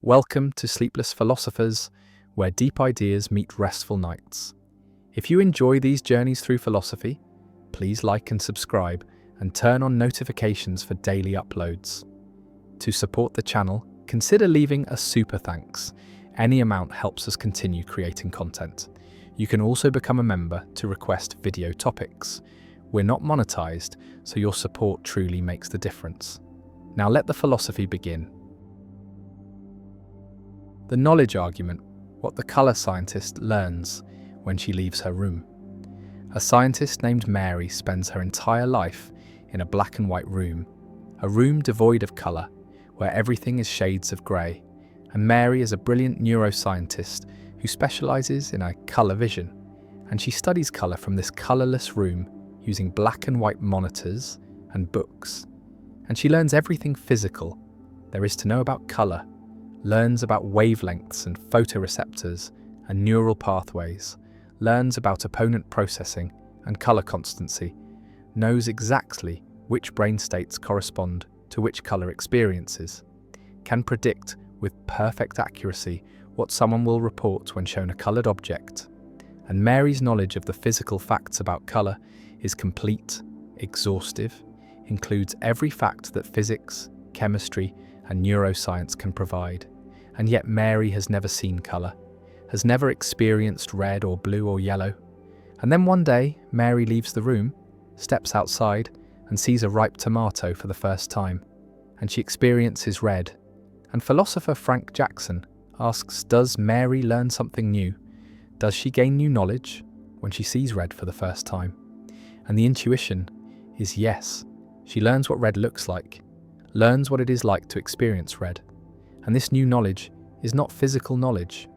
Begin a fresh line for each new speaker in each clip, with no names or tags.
Welcome to Sleepless Philosophers, where deep ideas meet restful nights. If you enjoy these journeys through philosophy, please like and subscribe and turn on notifications for daily uploads. To support the channel, consider leaving a super thanks. Any amount helps us continue creating content. You can also become a member to request video topics. We're not monetized, so your support truly makes the difference. Now let the philosophy begin. The knowledge argument, what the colour scientist learns when she leaves her room. A scientist named Mary spends her entire life in a black and white room, a room devoid of colour, where everything is shades of grey. And Mary is a brilliant neuroscientist who specialises in colour vision, and she studies colour from this colourless room using black and white monitors and books. And she learns everything physical there is to know about colour, learns about wavelengths and photoreceptors and neural pathways, learns about opponent processing and colour constancy, knows exactly which brain states correspond to which colour experiences, can predict with perfect accuracy what someone will report when shown a coloured object. And Mary's knowledge of the physical facts about colour is complete, exhaustive, includes every fact that physics, chemistry, and neuroscience can provide. And yet Mary has never seen colour, has never experienced red or blue or yellow. And then one day, Mary leaves the room, steps outside, and sees a ripe tomato for the first time. And she experiences red. And philosopher Frank Jackson asks, does Mary learn something new? Does she gain new knowledge when she sees red for the first time? And the intuition is yes. She learns what red looks like, learns what it is like to experience red. And this new knowledge is not physical knowledge,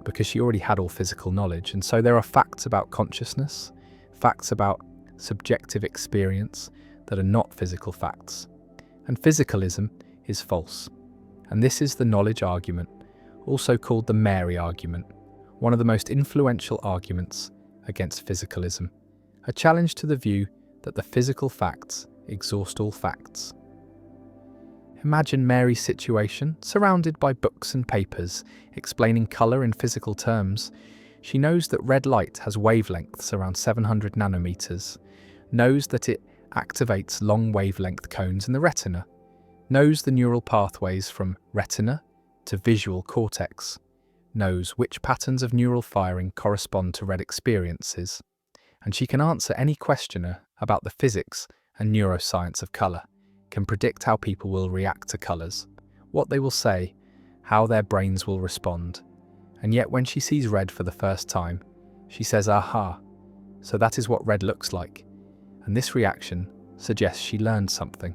because she already had all physical knowledge. And so there are facts about consciousness, facts about subjective experience that are not physical facts. And physicalism is false. And this is the knowledge argument, also called the Mary argument, one of the most influential arguments against physicalism, a challenge to the view that the physical facts exhaust all facts. Imagine Mary's situation, surrounded by books and papers explaining colour in physical terms. She knows that red light has wavelengths around 700 nanometers, knows that it activates long wavelength cones in the retina, knows the neural pathways from retina to visual cortex, knows which patterns of neural firing correspond to red experiences, and she can answer any questioner about the physics and neuroscience of colour, can predict how people will react to colours, what they will say, how their brains will respond. And yet when she sees red for the first time, she says, aha, so that is what red looks like. And this reaction suggests she learned something,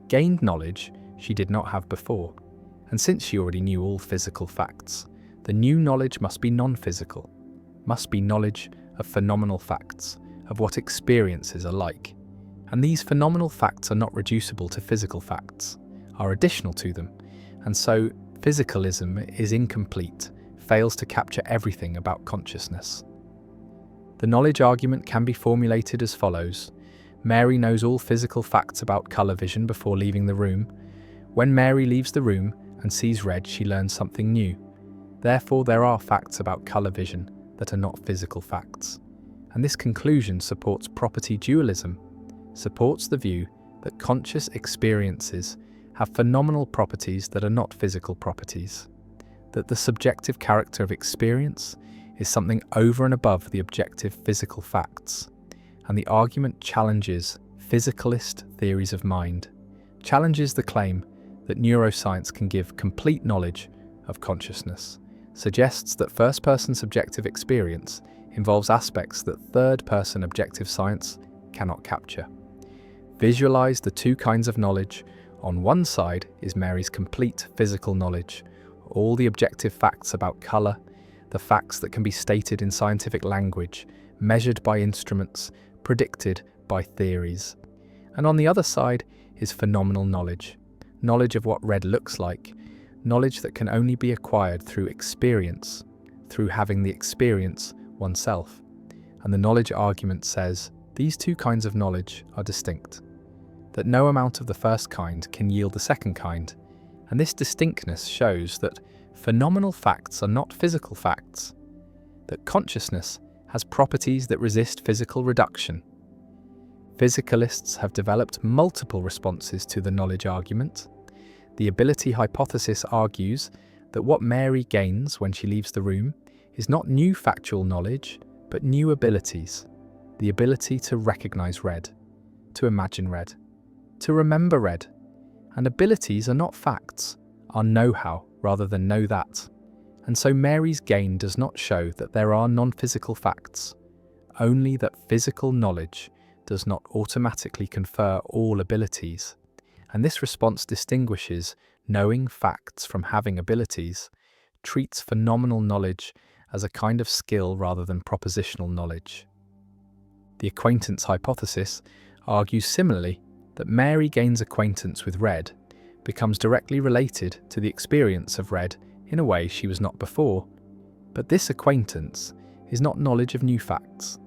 gained knowledge she did not have before. And since she already knew all physical facts, the new knowledge must be non-physical, must be knowledge of phenomenal facts, of what experiences are like. And these phenomenal facts are not reducible to physical facts, are additional to them, and so physicalism is incomplete, fails to capture everything about consciousness. The knowledge argument can be formulated as follows. Mary knows all physical facts about colour vision before leaving the room. When Mary leaves the room and sees red, she learns something new. Therefore, there are facts about colour vision that are not physical facts. And this conclusion supports property dualism, supports the view that conscious experiences have phenomenal properties that are not physical properties, that the subjective character of experience is something over and above the objective physical facts. And the argument challenges physicalist theories of mind, challenges the claim that neuroscience can give complete knowledge of consciousness, suggests that first-person subjective experience involves aspects that third-person objective science cannot capture. Visualize the two kinds of knowledge. On one side is Mary's complete physical knowledge, all the objective facts about colour, the facts that can be stated in scientific language, measured by instruments, predicted by theories. And on the other side is phenomenal knowledge, knowledge of what red looks like, knowledge that can only be acquired through experience, through having the experience oneself. And the knowledge argument says these two kinds of knowledge are distinct, that no amount of the first kind can yield the second kind, and this distinctness shows that phenomenal facts are not physical facts, that consciousness has properties that resist physical reduction. Physicalists have developed multiple responses to the knowledge argument. The ability hypothesis argues that what Mary gains when she leaves the room is not new factual knowledge, but new abilities. The ability to recognize red, to imagine red, to remember red. And abilities are not facts, are know-how rather than know that. And so Mary's gain does not show that there are non-physical facts, only that physical knowledge does not automatically confer all abilities. And this response distinguishes knowing facts from having abilities, treats phenomenal knowledge as a kind of skill rather than propositional knowledge. The acquaintance hypothesis argues similarly that Mary gains acquaintance with red, becomes directly related to the experience of red in a way she was not before. But this acquaintance is not knowledge of new facts,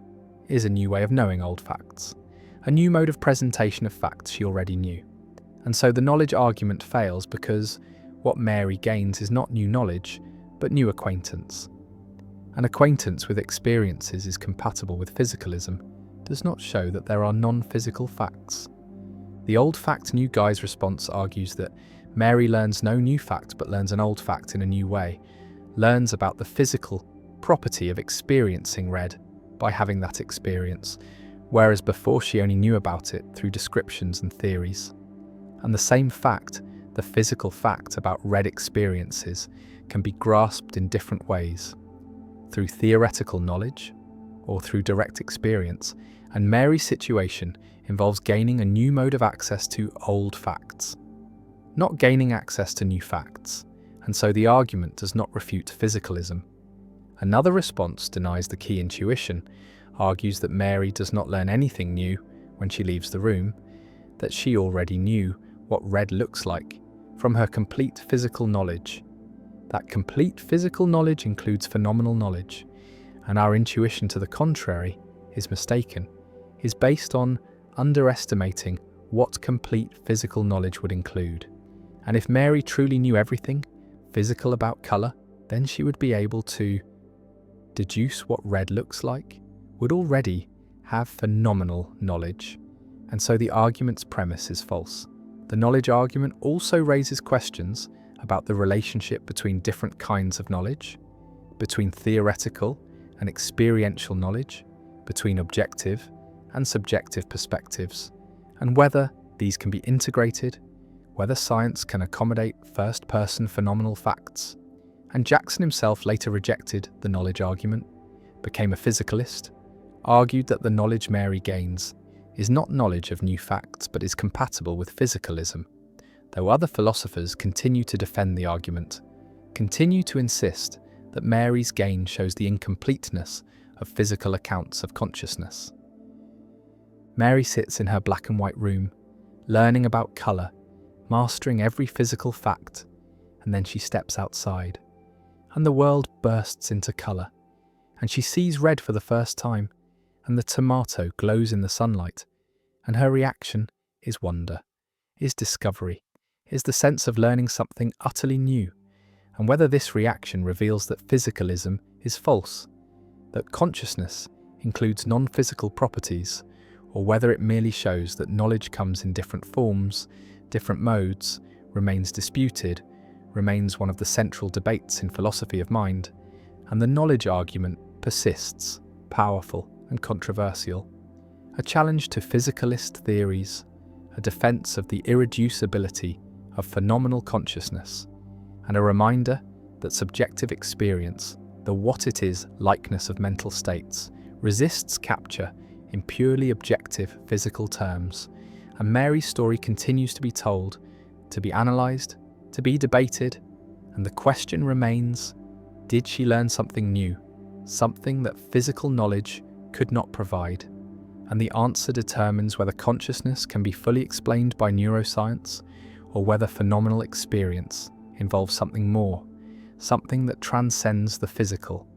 it is a new way of knowing old facts, a new mode of presentation of facts she already knew. And so the knowledge argument fails because what Mary gains is not new knowledge, but new acquaintance. An acquaintance with experiences is compatible with physicalism does not show that there are non-physical facts. The old fact, new guy's response argues that Mary learns no new fact but learns an old fact in a new way, learns about the physical property of experiencing red by having that experience, whereas before she only knew about it through descriptions and theories. And the same fact, the physical fact about red experiences, can be grasped in different ways, through theoretical knowledge or through direct experience, and Mary's situation involves gaining a new mode of access to old facts, not gaining access to new facts, and so the argument does not refute physicalism. Another response denies the key intuition, argues that Mary does not learn anything new when she leaves the room, that she already knew what red looks like from her complete physical knowledge. That complete physical knowledge includes phenomenal knowledge, and our intuition to the contrary is mistaken, is based on underestimating what complete physical knowledge would include. And if Mary truly knew everything physical about colour, then she would be able to deduce what red looks like, would already have phenomenal knowledge. And so the argument's premise is false. The knowledge argument also raises questions about the relationship between different kinds of knowledge, between theoretical and experiential knowledge, between objective and subjective perspectives, and whether these can be integrated, whether science can accommodate first-person phenomenal facts. And Jackson himself later rejected the knowledge argument, became a physicalist, argued that the knowledge Mary gains is not knowledge of new facts but is compatible with physicalism, though other philosophers continue to defend the argument, continue to insist that Mary's gain shows the incompleteness of physical accounts of consciousness. Mary sits in her black and white room, learning about colour, mastering every physical fact, and then she steps outside, and the world bursts into colour, and she sees red for the first time, and the tomato glows in the sunlight, and her reaction is wonder, is discovery, is the sense of learning something utterly new, and whether this reaction reveals that physicalism is false, that consciousness includes non-physical properties, or whether it merely shows that knowledge comes in different forms, different modes, remains disputed, remains one of the central debates in philosophy of mind, and the knowledge argument persists, powerful and controversial, a challenge to physicalist theories, a defense of the irreducibility of phenomenal consciousness, and a reminder that subjective experience, the what-it-is likeness of mental states, resists capture in purely objective physical terms, and Mary's story continues to be told, to be analysed, to be debated, and the question remains, did she learn something new, something that physical knowledge could not provide? And the answer determines whether consciousness can be fully explained by neuroscience, or whether phenomenal experience involves something more, something that transcends the physical.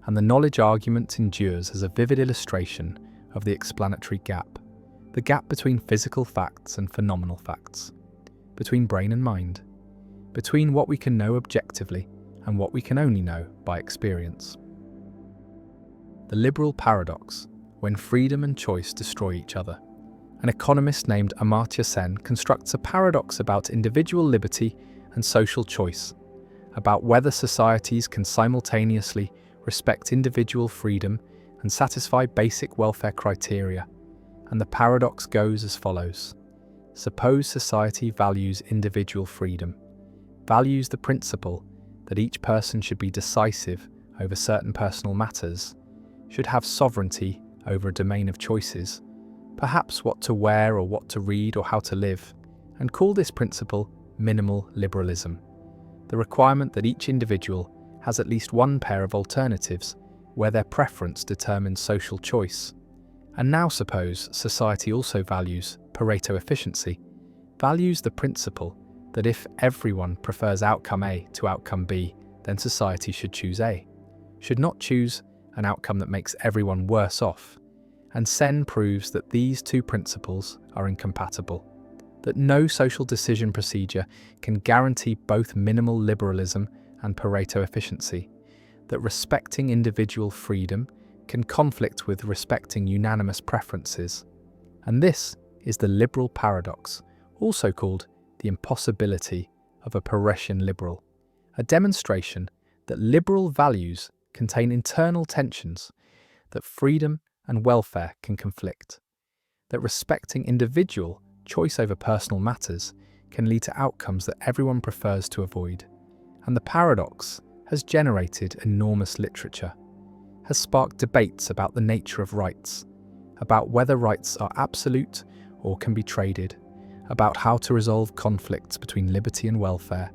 And the knowledge argument endures as a vivid illustration of the explanatory gap, the gap between physical facts and phenomenal facts, between brain and mind, between what we can know objectively and what we can only know by experience. The liberal paradox, when freedom and choice destroy each other. An economist named Amartya Sen constructs a paradox about individual liberty and social choice, about whether societies can simultaneously respect individual freedom and satisfy basic welfare criteria. And the paradox goes as follows. Suppose society values individual freedom, values the principle that each person should be decisive over certain personal matters, should have sovereignty over a domain of choices, perhaps what to wear or what to read or how to live, and call this principle minimal liberalism, the requirement that each individual has at least one pair of alternatives where their preference determines social choice. And now suppose society also values Pareto efficiency, values the principle that if everyone prefers outcome A to outcome B, then society should choose A, should not choose an outcome that makes everyone worse off. And Sen proves that these two principles are incompatible, that no social decision procedure can guarantee both minimal liberalism and Pareto efficiency, that respecting individual freedom can conflict with respecting unanimous preferences. And this is the liberal paradox, also called the impossibility of a Paretian liberal, a demonstration that liberal values contain internal tensions, that freedom and welfare can conflict, that respecting individual choice over personal matters can lead to outcomes that everyone prefers to avoid. And the paradox has generated enormous literature, has sparked debates about the nature of rights, about whether rights are absolute or can be traded, about how to resolve conflicts between liberty and welfare,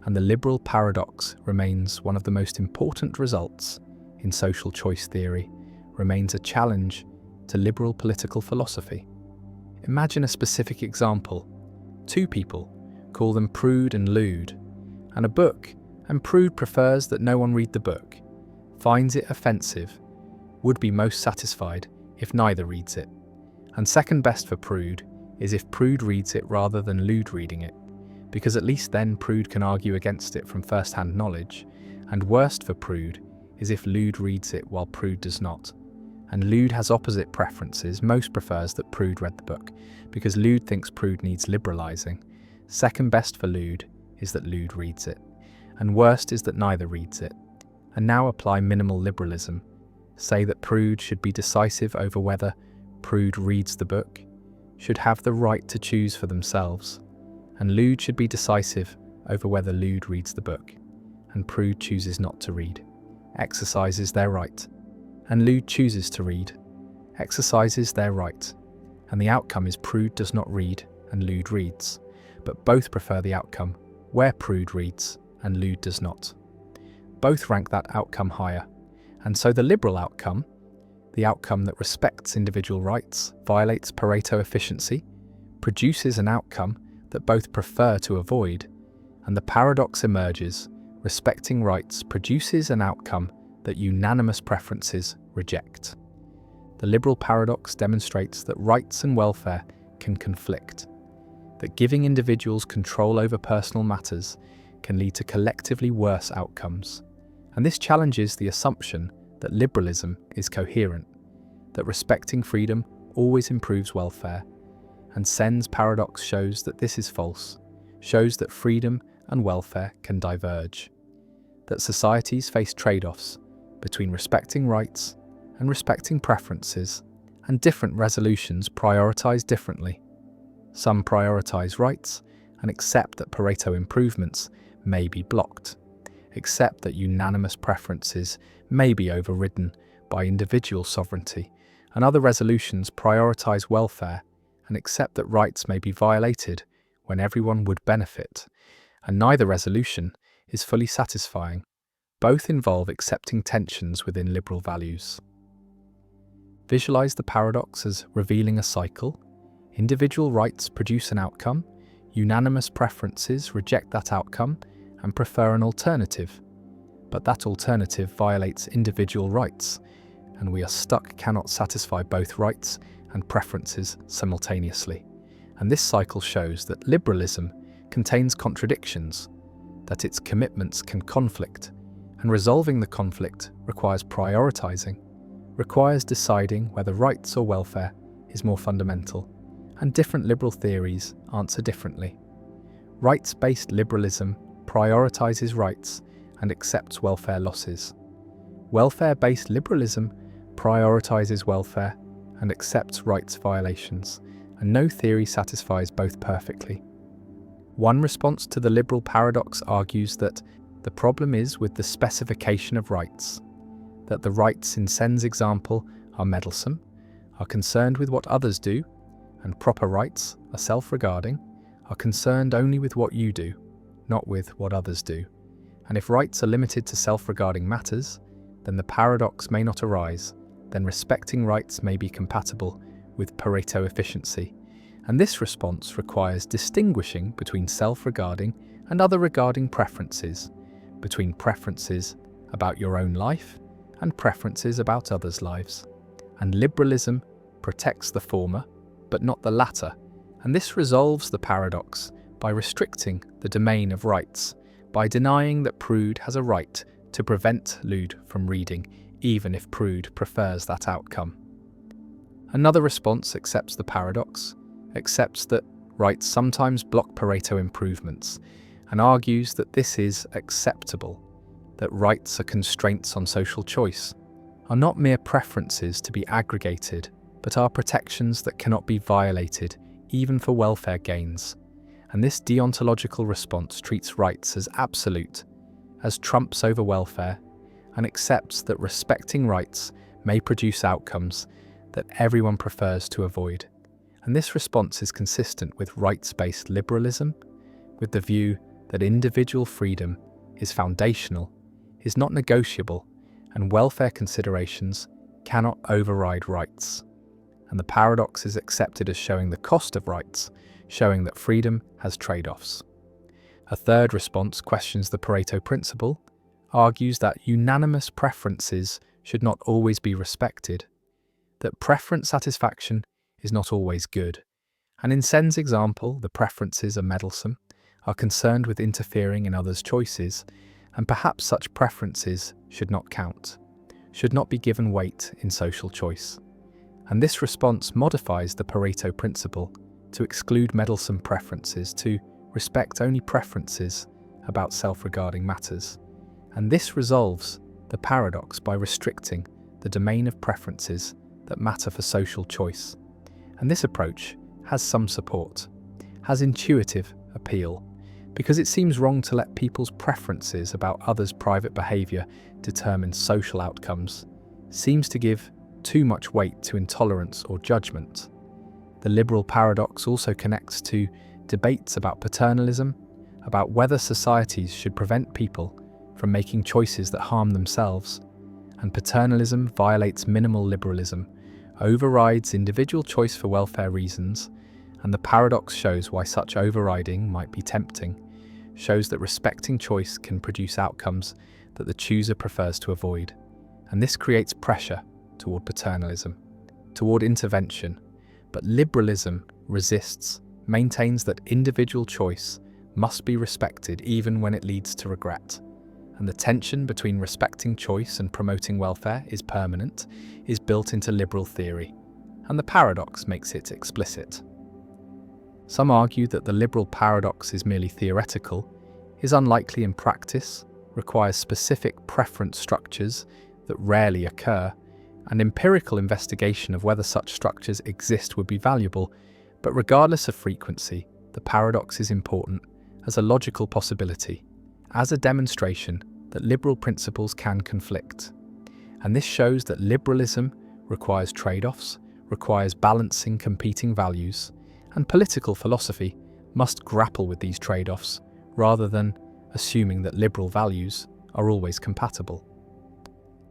and the liberal paradox remains one of the most important results in social choice theory, remains a challenge to liberal political philosophy. Imagine a specific example. Two people, call them Prude and Lude, and a book, and Prude prefers that no one read the book, finds it offensive, would be most satisfied if neither reads it. And second best for Prude is if Prude reads it rather than Lude reading it, because at least then Prude can argue against it from first-hand knowledge, and worst for Prude is if Lude reads it while Prude does not. And Lude has opposite preferences, most prefers that Prude read the book, because Lude thinks Prude needs liberalising. Second best for Lude is that Lude reads it, and worst is that neither reads it. And now apply minimal liberalism. Say that Prude should be decisive over whether Prude reads the book, should have the right to choose for themselves, and Lude should be decisive over whether Lude reads the book, and Prude chooses not to read, exercises their right, and Lude chooses to read, exercises their right, and the outcome is Prude does not read and Lude reads, but both prefer the outcome where Prude reads and Lude does not. Both rank that outcome higher, and so the liberal outcome, the outcome that respects individual rights, violates Pareto efficiency, produces an outcome that both prefer to avoid, and the paradox emerges, respecting rights produces an outcome that unanimous preferences reject. The liberal paradox demonstrates that rights and welfare can conflict, that giving individuals control over personal matters can lead to collectively worse outcomes. And this challenges the assumption that liberalism is coherent, that respecting freedom always improves welfare. And Sen's paradox shows that this is false, shows that freedom and welfare can diverge, that societies face trade-offs between respecting rights and respecting preferences, and different resolutions prioritize differently. Some prioritize rights and accept that Pareto improvements may be blocked, accept that unanimous preferences may be overridden by individual sovereignty, and other resolutions prioritize welfare and accept that rights may be violated when everyone would benefit, and neither resolution is fully satisfying. Both involve accepting tensions within liberal values. Visualize the paradox as revealing a cycle. Individual rights produce an outcome, unanimous preferences reject that outcome and prefer an alternative. But that alternative violates individual rights, and we are stuck, cannot satisfy both rights and preferences simultaneously. And this cycle shows that liberalism contains contradictions, that its commitments can conflict, and resolving the conflict requires prioritizing, requires deciding whether rights or welfare is more fundamental, and different liberal theories answer differently. Rights-based liberalism prioritizes rights and accepts welfare losses. Welfare-based liberalism prioritizes welfare and accepts rights violations, and no theory satisfies both perfectly. One response to the liberal paradox argues that the problem is with the specification of rights, that the rights in Sen's example are meddlesome, are concerned with what others do, and proper rights are self-regarding, are concerned only with what you do, not with what others do. And if rights are limited to self-regarding matters, then the paradox may not arise, then respecting rights may be compatible with Pareto efficiency. And this response requires distinguishing between self-regarding and other regarding preferences, between preferences about your own life and preferences about others' lives. And liberalism protects the former, but not the latter, and this resolves the paradox by restricting the domain of rights, by denying that Prude has a right to prevent Lude from reading, even if Prude prefers that outcome. Another response accepts the paradox, accepts that rights sometimes block Pareto improvements, and argues that this is acceptable, that rights are constraints on social choice, are not mere preferences to be aggregated, but are protections that cannot be violated, even for welfare gains. And this deontological response treats rights as absolute, as trumps over welfare, and accepts that respecting rights may produce outcomes that everyone prefers to avoid. And this response is consistent with rights-based liberalism, with the view that individual freedom is foundational, is not negotiable, and welfare considerations cannot override rights. And the paradox is accepted as showing the cost of rights, showing that freedom has trade-offs. A third response questions the Pareto principle, argues that unanimous preferences should not always be respected, that preference satisfaction is not always good, and in Sen's example, the preferences are meddlesome, are concerned with interfering in others' choices, and perhaps such preferences should not count, should not be given weight in social choice. And this response modifies the Pareto principle to exclude meddlesome preferences, to respect only preferences about self-regarding matters. And this resolves the paradox by restricting the domain of preferences that matter for social choice. And this approach has some support, has intuitive appeal, because it seems wrong to let people's preferences about others' private behaviour determine social outcomes, seems to give too much weight to intolerance or judgment. The liberal paradox also connects to debates about paternalism, about whether societies should prevent people from making choices that harm themselves, and paternalism violates minimal liberalism, overrides individual choice for welfare reasons, and the paradox shows why such overriding might be tempting, shows that respecting choice can produce outcomes that the chooser prefers to avoid, and this creates pressure toward paternalism, toward intervention, but liberalism resists, maintains that individual choice must be respected even when it leads to regret. And the tension between respecting choice and promoting welfare is permanent, is built into liberal theory, and the paradox makes it explicit. Some argue that the liberal paradox is merely theoretical, is unlikely in practice, requires specific preference structures that rarely occur, and empirical investigation of whether such structures exist would be valuable, but regardless of frequency, the paradox is important as a logical possibility, as a demonstration that liberal principles can conflict. And this shows that liberalism requires trade-offs, requires balancing competing values, and political philosophy must grapple with these trade-offs rather than assuming that liberal values are always compatible.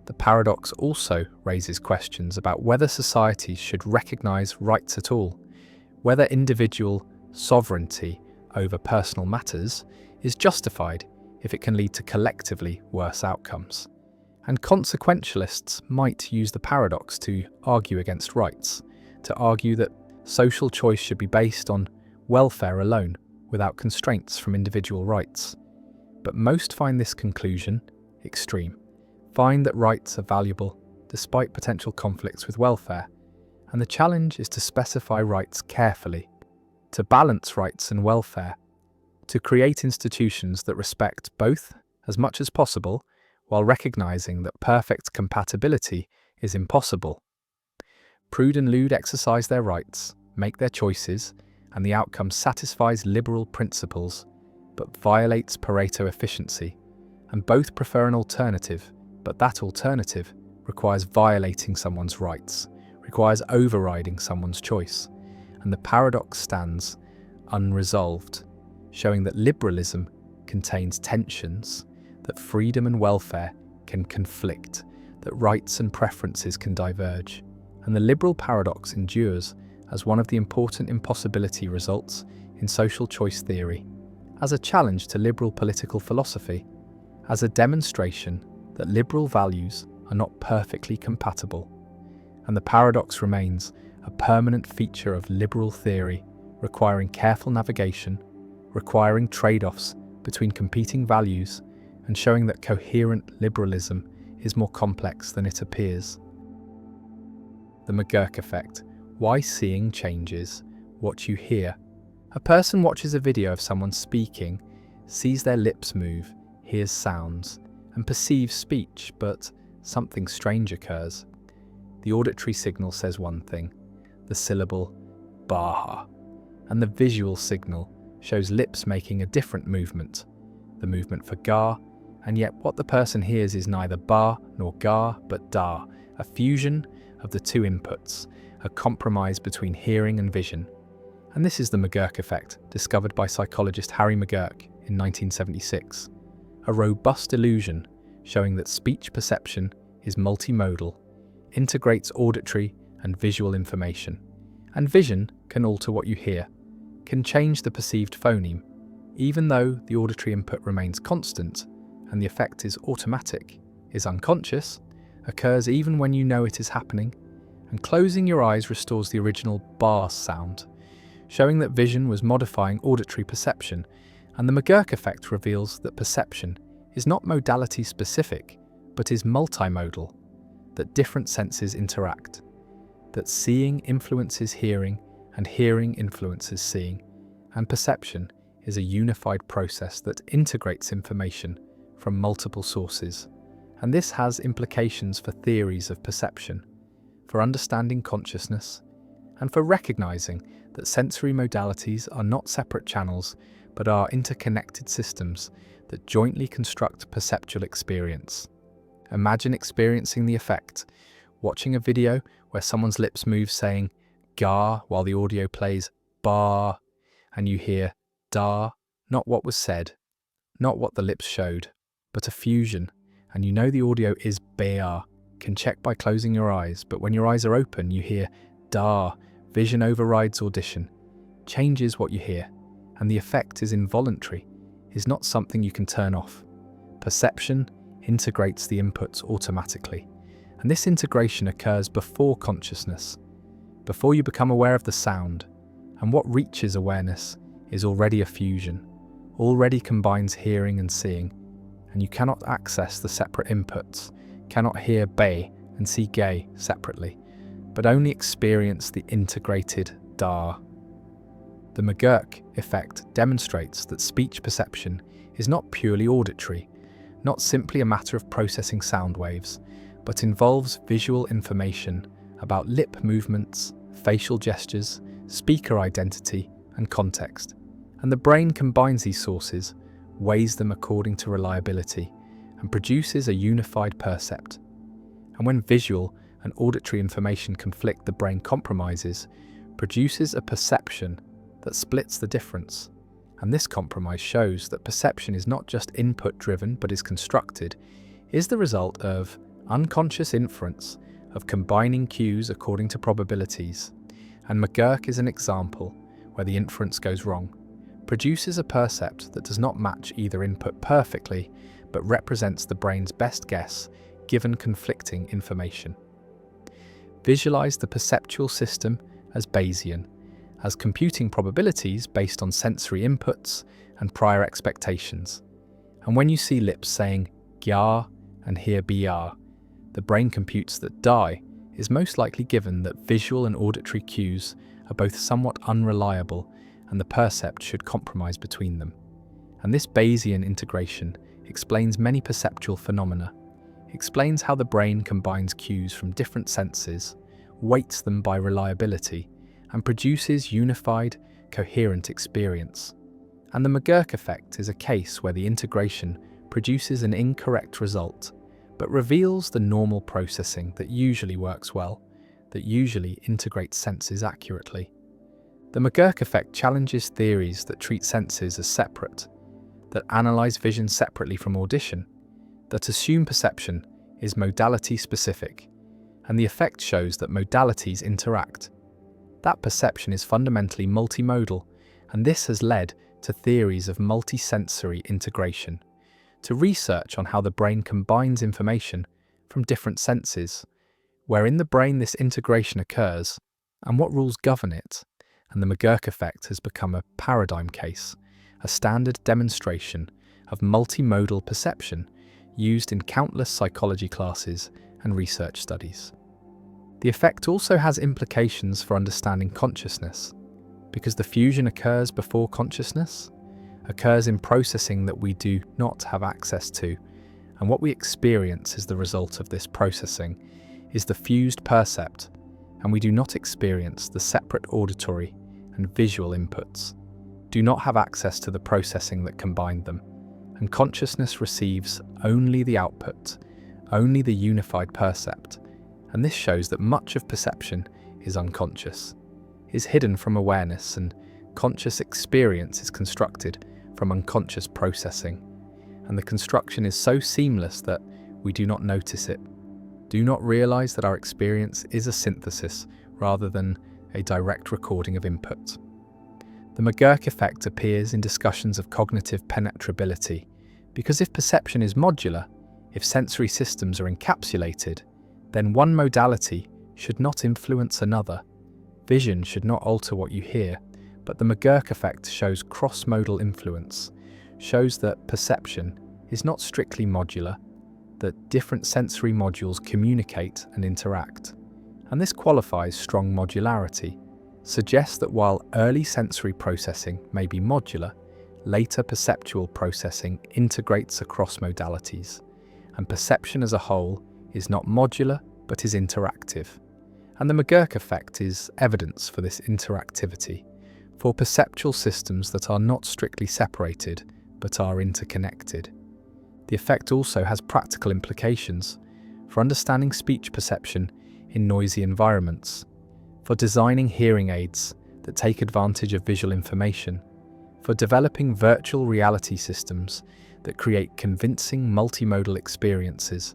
The paradox also raises questions about whether societies should recognize rights at all, whether individual sovereignty over personal matters is justified if it can lead to collectively worse outcomes. And consequentialists might use the paradox to argue against rights, to argue that social choice should be based on welfare alone, without constraints from individual rights. but most find this conclusion extreme, find that rights are valuable despite potential conflicts with welfare, and the challenge is to specify rights carefully, to balance rights and welfare, to create institutions that respect both as much as possible while recognizing that perfect compatibility is impossible. Prude and Lude exercise their rights, make their choices, and the outcome satisfies liberal principles but violates Pareto efficiency, and both prefer an alternative, but that alternative requires violating someone's rights, requires overriding someone's choice, and the paradox stands unresolved, showing that liberalism contains tensions, that freedom and welfare can conflict, that rights and preferences can diverge, and the liberal paradox endures as one of the important impossibility results in social choice theory, as a challenge to liberal political philosophy, as a demonstration that liberal values are not perfectly compatible. And the paradox remains a permanent feature of liberal theory, requiring careful navigation, requiring trade-offs between competing values, and showing that coherent liberalism is more complex than it appears. The McGurk effect. Why seeing changes what you hear. A person watches a video of someone speaking, sees their lips move, hears sounds, and perceives speech, but something strange occurs. The auditory signal says one thing, the syllable "baha," and the visual signal shows lips making a different movement, the movement for ga, and yet what the person hears is neither ba nor ga but da, a fusion of the two inputs, a compromise between hearing and vision. And this is the McGurk effect, discovered by psychologist Harry McGurk in 1976, a robust illusion showing that speech perception is multimodal, integrates auditory and visual information, and vision can alter what you hear, can change the perceived phoneme, even though the auditory input remains constant and the effect is automatic, is unconscious, occurs even when you know it is happening, and closing your eyes restores the original bar sound, showing that vision was modifying auditory perception, and the McGurk effect reveals that perception is not modality specific, but is multimodal, that different senses interact, that seeing influences hearing and hearing influences seeing, and perception is a unified process that integrates information from multiple sources. And this has implications for theories of perception, for understanding consciousness, and for recognizing that sensory modalities are not separate channels, but are interconnected systems that jointly construct perceptual experience. Imagine experiencing the effect, watching a video where someone's lips move saying ga while the audio plays ba, and you hear da, not what was said, not what the lips showed, but a fusion, and you know the audio is bea, can check by closing your eyes, but when your eyes are open you hear da, vision overrides audition, changes what you hear, and the effect is involuntary, is not something you can turn off. Perception integrates the inputs automatically, and this integration occurs before consciousness, before you become aware of the sound, and what reaches awareness is already a fusion, already combines hearing and seeing, and you cannot access the separate inputs, cannot hear bay and see gay separately, but only experience the integrated da. The McGurk effect demonstrates that speech perception is not purely auditory, not simply a matter of processing sound waves, but involves visual information about lip movements, facial gestures, speaker identity, and context. And the brain combines these sources, weighs them according to reliability, and produces a unified percept. And when visual and auditory information conflict, the brain compromises, produces a perception that splits the difference. And this compromise shows that perception is not just input-driven but is constructed, is the result of unconscious inference, of combining cues according to probabilities. And McGurk is an example where the inference goes wrong, produces a percept that does not match either input perfectly, but represents the brain's best guess given conflicting information. Visualize the perceptual system as Bayesian, as computing probabilities based on sensory inputs and prior expectations. And when you see lips saying gyar and hear br, the brain computes that die is most likely given that visual and auditory cues are both somewhat unreliable and the percept should compromise between them. And this Bayesian integration explains many perceptual phenomena, explains how the brain combines cues from different senses, weights them by reliability, and produces unified, coherent experience. And the McGurk effect is a case where the integration produces an incorrect result, but reveals the normal processing that usually works well, that usually integrates senses accurately. The McGurk effect challenges theories that treat senses as separate, that analyze vision separately from audition, that assume perception is modality specific, and the effect shows that modalities interact. That perception is fundamentally multimodal, and this has led to theories of multisensory integration, to research on how the brain combines information from different senses, where in the brain this integration occurs, and what rules govern it. And the McGurk effect has become a paradigm case, a standard demonstration of multimodal perception used in countless psychology classes and research studies. The effect also has implications for understanding consciousness, because the fusion occurs before consciousness, occurs in processing that we do not have access to, and what we experience as the result of this processing is the fused percept, and we do not experience the separate auditory and visual inputs, do not have access to the processing that combined them, and consciousness receives only the output, only the unified percept, and this shows that much of perception is unconscious, is hidden from awareness, and conscious experience is constructed from unconscious processing, and the construction is so seamless that we do not notice it, do not realize that our experience is a synthesis rather than a direct recording of input. The McGurk effect appears in discussions of cognitive penetrability, because if perception is modular, if sensory systems are encapsulated, then one modality should not influence another. Vision should not alter what you hear, but the McGurk effect shows cross-modal influence, shows that perception is not strictly modular, that different sensory modules communicate and interact. And this qualifies strong modularity, suggests that while early sensory processing may be modular, later perceptual processing integrates across modalities, and perception as a whole is not modular but is interactive. And the McGurk effect is evidence for this interactivity, for perceptual systems that are not strictly separated but are interconnected. The effect also has practical implications for understanding speech perception in noisy environments, for designing hearing aids that take advantage of visual information, for developing virtual reality systems that create convincing multimodal experiences,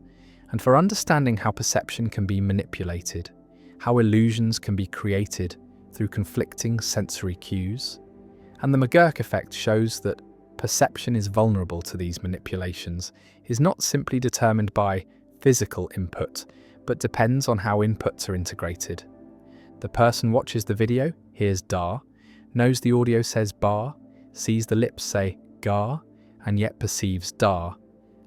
and for understanding how perception can be manipulated, how illusions can be created through conflicting sensory cues. And the McGurk effect shows that perception is vulnerable to these manipulations, is not simply determined by physical input, but depends on how inputs are integrated. The person watches the video, hears da, knows the audio says bar, sees the lips say gar, and yet perceives da,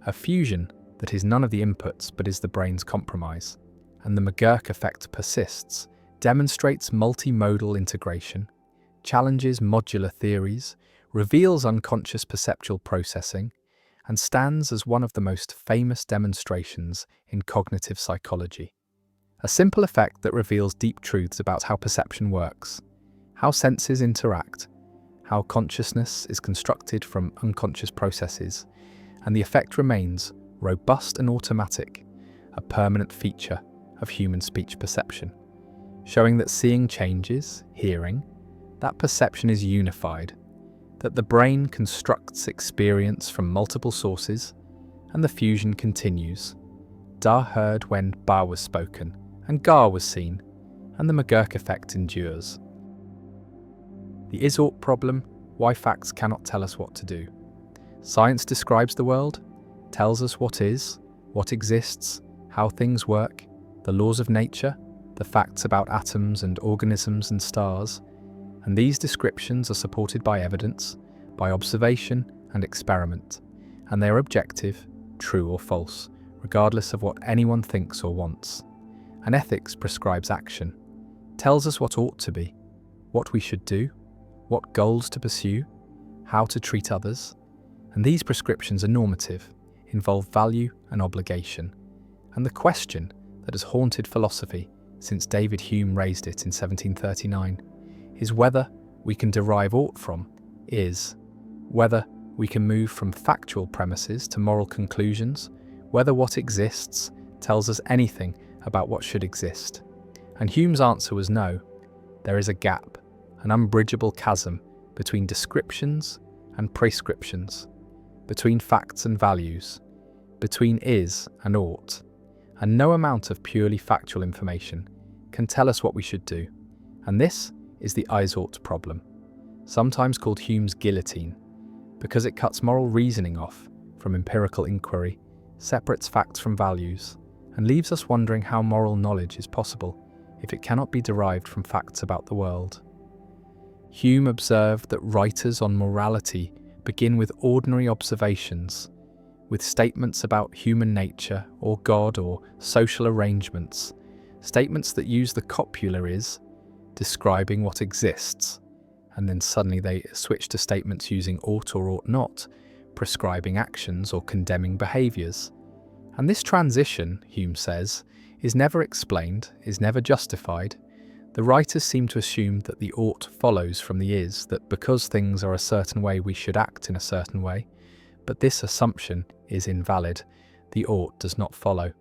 a fusion that is none of the inputs but is the brain's compromise. And the McGurk effect persists, demonstrates multimodal integration, challenges modular theories, reveals unconscious perceptual processing, and stands as one of the most famous demonstrations in cognitive psychology. A simple effect that reveals deep truths about how perception works, how senses interact, how consciousness is constructed from unconscious processes, and the effect remains robust and automatic, a permanent feature of human speech perception, showing that seeing changes, hearing, that perception is unified, that the brain constructs experience from multiple sources, and the fusion continues. Da heard when ba was spoken, and gar was seen, and the McGurk effect endures. The is-ought problem, why facts cannot tell us what to do. Science describes the world, tells us what is, what exists, how things work, the laws of nature, the facts about atoms and organisms and stars, and these descriptions are supported by evidence, by observation and experiment, and they are objective, true or false, regardless of what anyone thinks or wants. And ethics prescribes action, tells us what ought to be, what we should do, what goals to pursue, how to treat others, and these prescriptions are normative, involve value and obligation. And the question that has haunted philosophy since David Hume raised it in 1739 is whether we can derive aught from is, whether we can move from factual premises to moral conclusions, whether what exists tells us anything about what should exist. And Hume's answer was no. There is a gap, an unbridgeable chasm between descriptions and prescriptions, between facts and values, between is and ought, and no amount of purely factual information can tell us what we should do. And this is the is-ought problem, sometimes called Hume's guillotine, because it cuts moral reasoning off from empirical inquiry, separates facts from values, and leaves us wondering how moral knowledge is possible if it cannot be derived from facts about the world. Hume observed that writers on morality begin with ordinary observations, with statements about human nature or God or social arrangements, statements that use the copula is, describing what exists, and then suddenly they switch to statements using ought or ought not, prescribing actions or condemning behaviours. And this transition, Hume says, is never explained, is never justified. The writers seem to assume that the ought follows from the is, that because things are a certain way we should act in a certain way, but this assumption is invalid. The ought does not follow.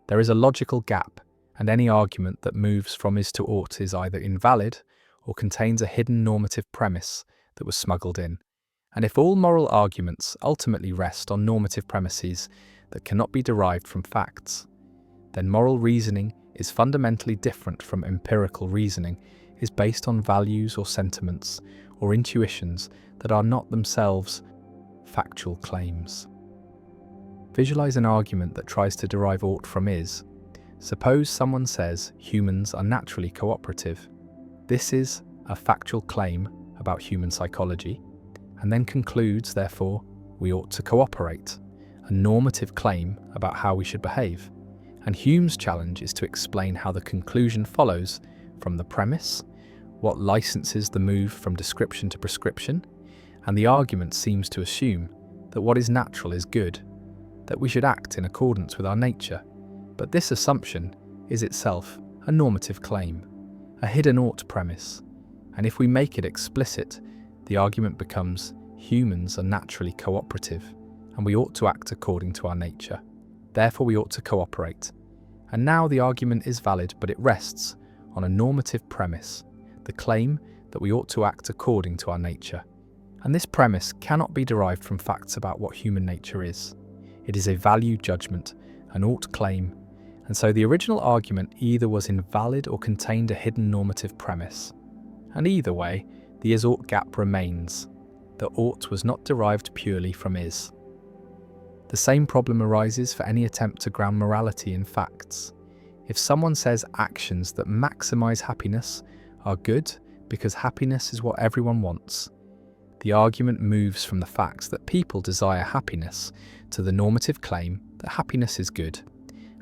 There is a logical gap, and any argument that moves from is to ought is either invalid or contains a hidden normative premise that was smuggled in. And if all moral arguments ultimately rest on normative premises that cannot be derived from facts, then moral reasoning is fundamentally different from empirical reasoning, is based on values or sentiments or intuitions that are not themselves factual claims. Visualize an argument that tries to derive ought from is. Suppose someone says humans are naturally cooperative. This is a factual claim about human psychology, and then concludes, therefore, we ought to cooperate, a normative claim about how we should behave. And Hume's challenge is to explain how the conclusion follows from the premise, what licenses the move from description to prescription, and the argument seems to assume that what is natural is good, that we should act in accordance with our nature. But this assumption is itself a normative claim, a hidden ought premise, and if we make it explicit, the argument becomes humans are naturally cooperative, and we ought to act according to our nature. Therefore we ought to cooperate. And now the argument is valid, but it rests on a normative premise, the claim that we ought to act according to our nature. And this premise cannot be derived from facts about what human nature is. It is a value judgment, an ought claim, and so the original argument either was invalid or contained a hidden normative premise. And either way, the is-ought gap remains. The ought was not derived purely from is. The same problem arises for any attempt to ground morality in facts. If someone says actions that maximize happiness are good because happiness is what everyone wants, the argument moves from the facts that people desire happiness to the normative claim that happiness is good.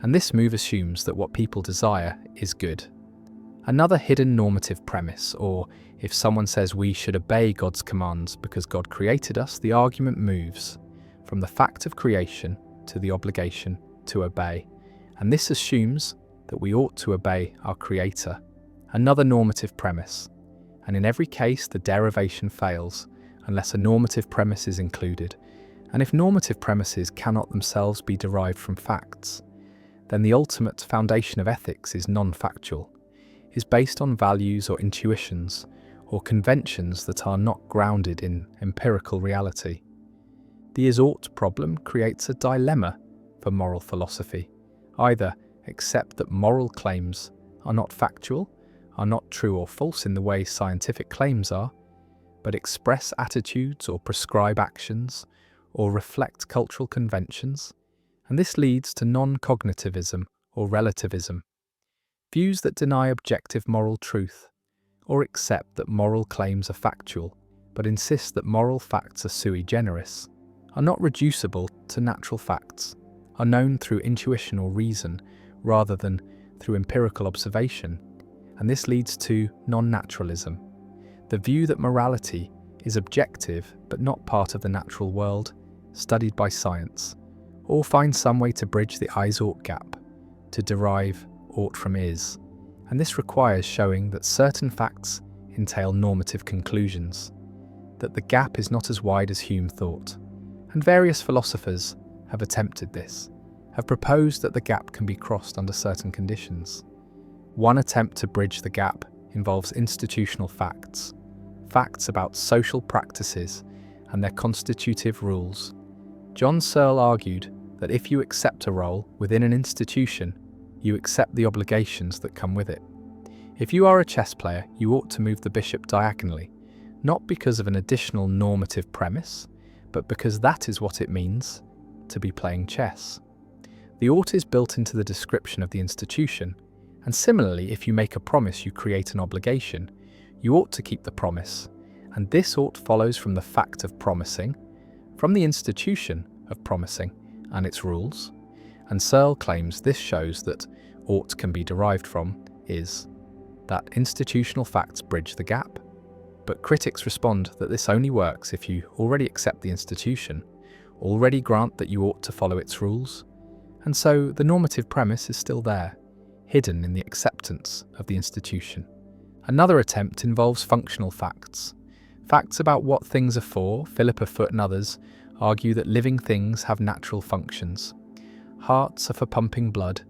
And this move assumes that what people desire is good. Another hidden normative premise, or if someone says we should obey God's commands because God created us, the argument moves from the fact of creation to the obligation to obey. And this assumes that we ought to obey our Creator. Another normative premise. And in every case, the derivation fails unless a normative premise is included. And if normative premises cannot themselves be derived from facts, then the ultimate foundation of ethics is non-factual, is based on values or intuitions or conventions that are not grounded in empirical reality. The is-ought problem creates a dilemma for moral philosophy. Either accept that moral claims are not factual, are not true or false in the way scientific claims are, but express attitudes or prescribe actions or reflect cultural conventions, and this leads to non-cognitivism or relativism, views that deny objective moral truth, or accept that moral claims are factual, but insist that moral facts are sui generis, are not reducible to natural facts, are known through intuition or reason rather than through empirical observation, and this leads to non-naturalism, the view that morality is objective but not part of the natural world, studied by science, or find some way to bridge the is-ought gap, to derive ought from is, and this requires showing that certain facts entail normative conclusions, that the gap is not as wide as Hume thought, and various philosophers have attempted this, have proposed that the gap can be crossed under certain conditions. One attempt to bridge the gap involves institutional facts, facts about social practices and their constitutive rules. John Searle argued that if you accept a role within an institution, you accept the obligations that come with it. If you are a chess player, you ought to move the bishop diagonally, not because of an additional normative premise, but because that is what it means to be playing chess. The ought is built into the description of the institution, and similarly, if you make a promise, you create an obligation. You ought to keep the promise, and this ought follows from the fact of promising, from the institution of promising and its rules, and Searle claims this shows that ought can be derived from is, that institutional facts bridge the gap. But critics respond that this only works if you already accept the institution, already grant that you ought to follow its rules, and so the normative premise is still there, hidden in the acceptance of the institution. Another attempt involves functional facts. Facts about what things are for. Philippa Foot and others argue that living things have natural functions. Hearts are for pumping blood,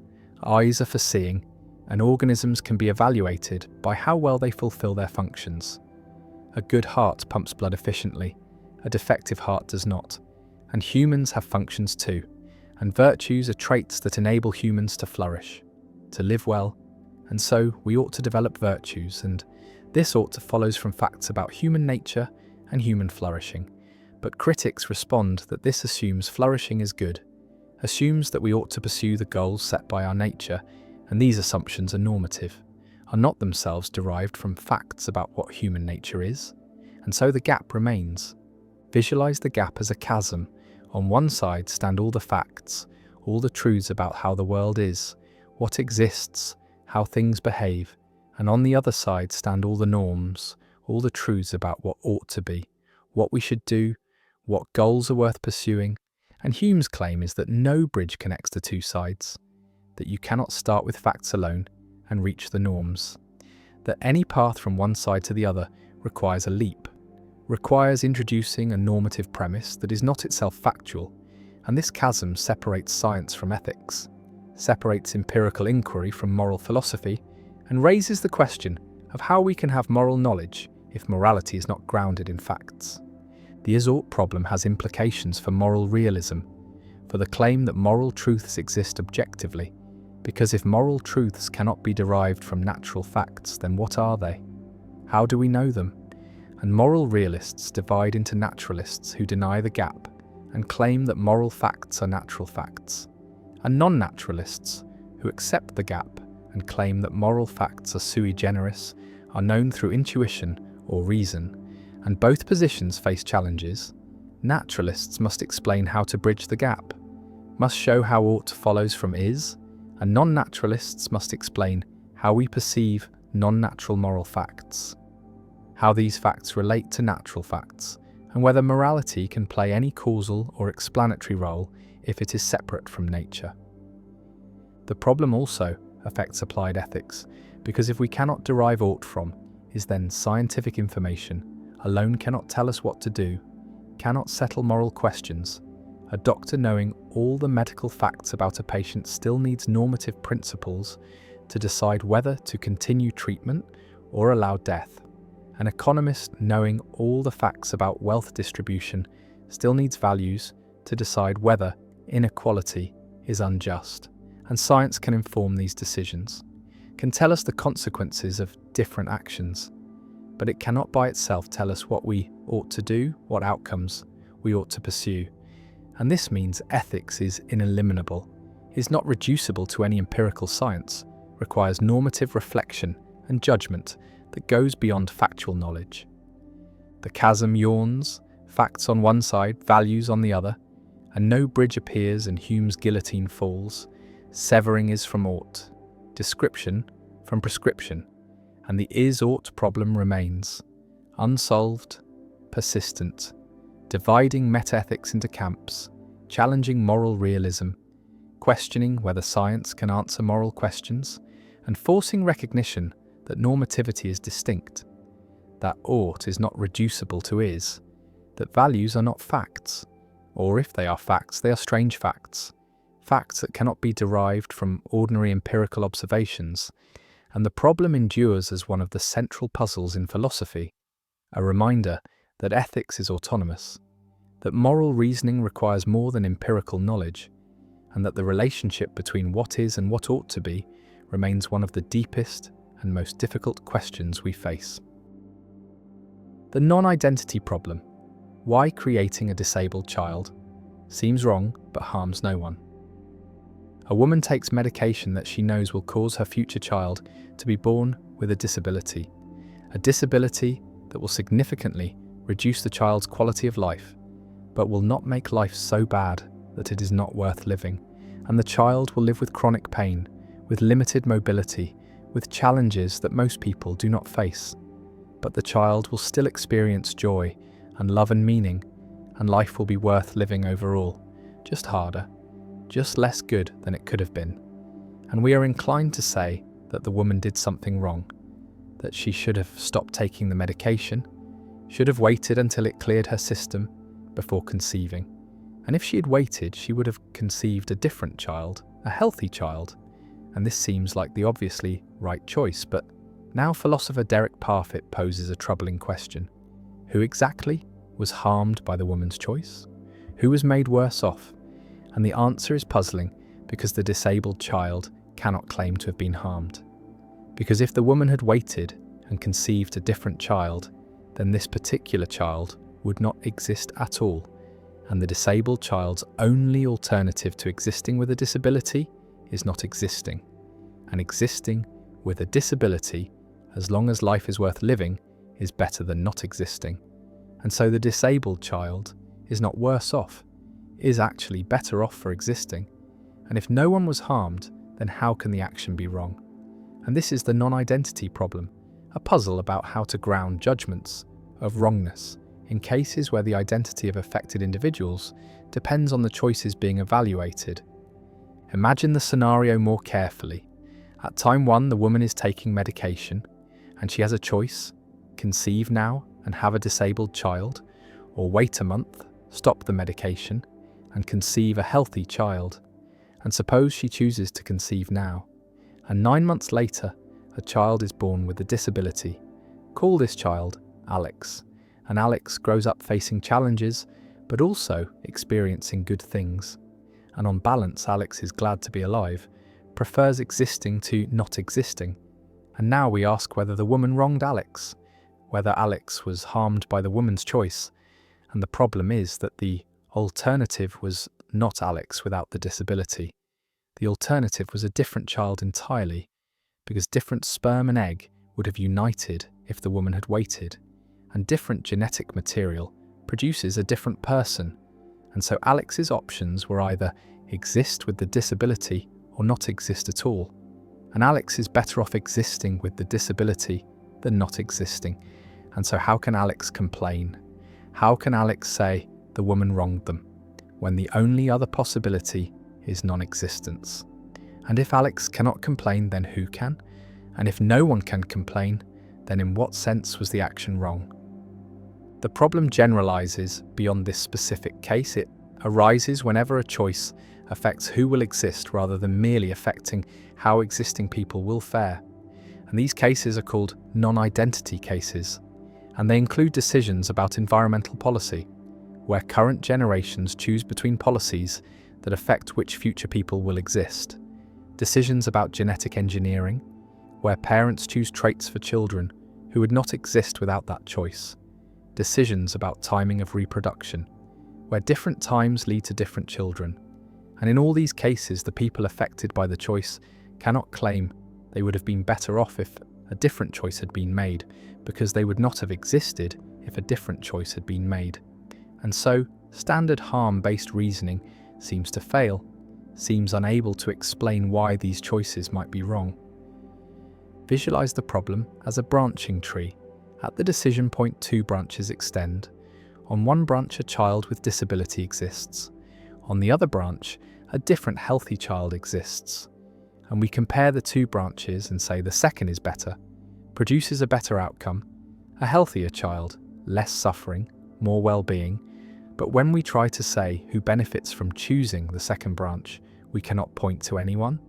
eyes are for seeing, and organisms can be evaluated by how well they fulfill their functions. A good heart pumps blood efficiently, a defective heart does not, and humans have functions too, and virtues are traits that enable humans to flourish, to live well, and so we ought to develop virtues, and this ought to follows from facts about human nature and human flourishing. But critics respond that this assumes flourishing is good, assumes that we ought to pursue the goals set by our nature, and these assumptions are normative, are not themselves derived from facts about what human nature is, and so the gap remains. Visualize the gap as a chasm. On one side stand all the facts, all the truths about how the world is, what exists, how things behave, and on the other side stand all the norms, all the truths about what ought to be, what we should do, what goals are worth pursuing, and Hume's claim is that no bridge connects the two sides, that you cannot start with facts alone and reach the norms, that any path from one side to the other requires a leap, requires introducing a normative premise that is not itself factual, and this chasm separates science from ethics, separates empirical inquiry from moral philosophy, and raises the question of how we can have moral knowledge if morality is not grounded in facts. The is-ought problem has implications for moral realism, for the claim that moral truths exist objectively, because if moral truths cannot be derived from natural facts, then what are they? How do we know them? And moral realists divide into naturalists who deny the gap and claim that moral facts are natural facts, and non-naturalists who accept the gap and claim that moral facts are sui generis, are known through intuition or reason, and both positions face challenges. Naturalists must explain how to bridge the gap, must show how ought follows from is, and non-naturalists must explain how we perceive non-natural moral facts, how these facts relate to natural facts, and whether morality can play any causal or explanatory role if it is separate from nature. The problem also affects applied ethics, because if we cannot derive ought from is then scientific information, alone cannot tell us what to do, cannot settle moral questions. A doctor knowing all the medical facts about a patient still needs normative principles to decide whether to continue treatment or allow death. An economist knowing all the facts about wealth distribution still needs values to decide whether inequality is unjust. And science can inform these decisions, can tell us the consequences of different actions, but it cannot by itself tell us what we ought to do, what outcomes we ought to pursue. And this means ethics is ineliminable, is not reducible to any empirical science, requires normative reflection and judgment that goes beyond factual knowledge. The chasm yawns, Facts on one side, values on the other, and no bridge appears and Hume's guillotine falls. Severing is from ought, description from prescription, and the is-ought problem remains, unsolved, persistent, dividing metaethics into camps, challenging moral realism, questioning whether science can answer moral questions, and forcing recognition that normativity is distinct, that ought is not reducible to is, that values are not facts, or if they are facts, they are strange facts, facts that cannot be derived from ordinary empirical observations, and the problem endures as one of the central puzzles in philosophy, a reminder that ethics is autonomous, that moral reasoning requires more than empirical knowledge, and that the relationship between what is and what ought to be remains one of the deepest and most difficult questions we face. The non-identity problem, why creating a disabled child, seems wrong but harms no one. A woman takes medication that she knows will cause her future child to be born with a disability that will significantly reduce the child's quality of life, but will not make life so bad that it is not worth living, and the child will live with chronic pain, with limited mobility, with challenges that most people do not face. But the child will still experience joy and love and meaning, and life will be worth living overall, just harder, just less good than it could have been. And we are inclined to say that the woman did something wrong, that she should have stopped taking the medication, should have waited until it cleared her system before conceiving. And if she had waited, she would have conceived a different child, a healthy child. And this seems like the obviously right choice, but now philosopher Derek Parfit poses a troubling question. Who exactly was harmed by the woman's choice? Who was made worse off? And the answer is puzzling because the disabled child cannot claim to have been harmed. Because if the woman had waited and conceived a different child, then this particular child would not exist at all, and the disabled child's only alternative to existing with a disability is not existing. And existing with a disability, as long as life is worth living, is better than not existing. And so the disabled child is not worse off, is actually better off for existing. And if no one was harmed, then how can the action be wrong? And this is the non-identity problem, a puzzle about how to ground judgments of wrongness in cases where the identity of affected individuals depends on the choices being evaluated. Imagine the scenario more carefully. At time 1, the woman is taking medication, and she has a choice: conceive now and have a disabled child, or wait a month, stop the medication, and conceive a healthy child. And suppose she chooses to conceive now, and 9 months later, a child is born with a disability. Call this child Alex, and Alex grows up facing challenges, but also experiencing good things. And on balance, Alex is glad to be alive, prefers existing to not existing. And now we ask whether the woman wronged Alex, whether Alex was harmed by the woman's choice. And the problem is that the alternative was not Alex without the disability. The alternative was a different child entirely, because different sperm and egg would have united if the woman had waited, and different genetic material produces a different person. And so Alex's options were either exist with the disability or not exist at all. And Alex is better off existing with the disability than not existing. And so how can Alex complain? How can Alex say the woman wronged them, when the only other possibility is non-existence? And if Alex cannot complain, then who can? And if no one can complain, then in what sense was the action wrong? The problem generalizes beyond this specific case. It arises whenever a choice affects who will exist rather than merely affecting how existing people will fare. And these cases are called non-identity cases, and they include decisions about environmental policy, where current generations choose between policies that affect which future people will exist. Decisions about genetic engineering, where parents choose traits for children who would not exist without that choice. Decisions about timing of reproduction, where different times lead to different children. And in all these cases, the people affected by the choice cannot claim they would have been better off if a different choice had been made, because they would not have existed if a different choice had been made. And so, standard harm-based reasoning seems to fail, seems unable to explain why these choices might be wrong. Visualize the problem as a branching tree. At the decision point, two branches extend. On one branch, a child with disability exists. On the other branch, a different healthy child exists. And we compare the two branches and say the second is better, produces a better outcome, a healthier child, less suffering, more well-being. But when we try to say who benefits from choosing the second branch, we cannot point to anyone.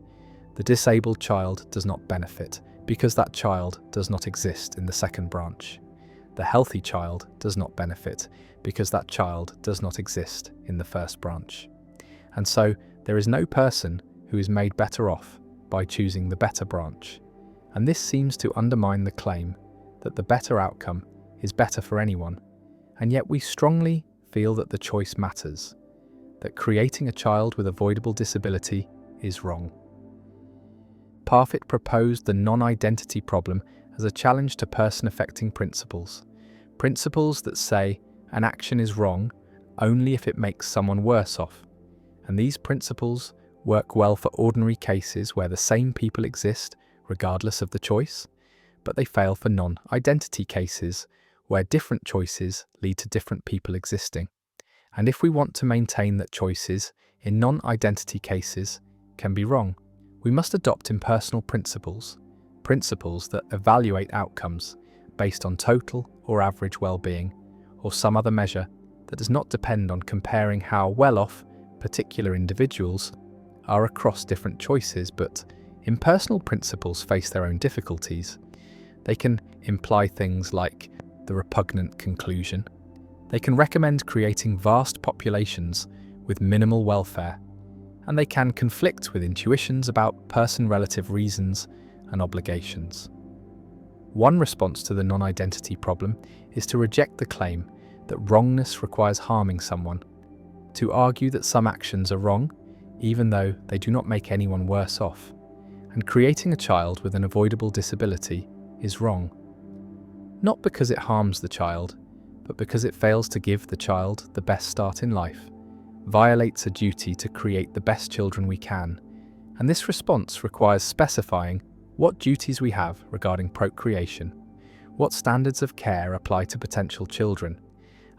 The disabled child does not benefit because that child does not exist in the second branch. The healthy child does not benefit because that child does not exist in the first branch. And so there is no person who is made better off by choosing the better branch. And this seems to undermine the claim that the better outcome is better for anyone. And yet we strongly feel that the choice matters, that creating a child with avoidable disability is wrong. Parfit proposed the non-identity problem as a challenge to person-affecting principles. Principles that say an action is wrong only if it makes someone worse off. And these principles work well for ordinary cases where the same people exist regardless of the choice, but they fail for non-identity cases where different choices lead to different people existing. And if we want to maintain that choices in non-identity cases can be wrong, we must adopt impersonal principles, principles that evaluate outcomes based on total or average well-being, or some other measure that does not depend on comparing how well-off particular individuals are across different choices. But impersonal principles face their own difficulties. They can imply things like the repugnant conclusion. They can recommend creating vast populations with minimal welfare, and they can conflict with intuitions about person-relative reasons and obligations. One response to the non-identity problem is to reject the claim that wrongness requires harming someone, to argue that some actions are wrong, even though they do not make anyone worse off, and creating a child with an avoidable disability is wrong. Not because it harms the child, but because it fails to give the child the best start in life, violates a duty to create the best children we can, and this response requires specifying what duties we have regarding procreation, what standards of care apply to potential children,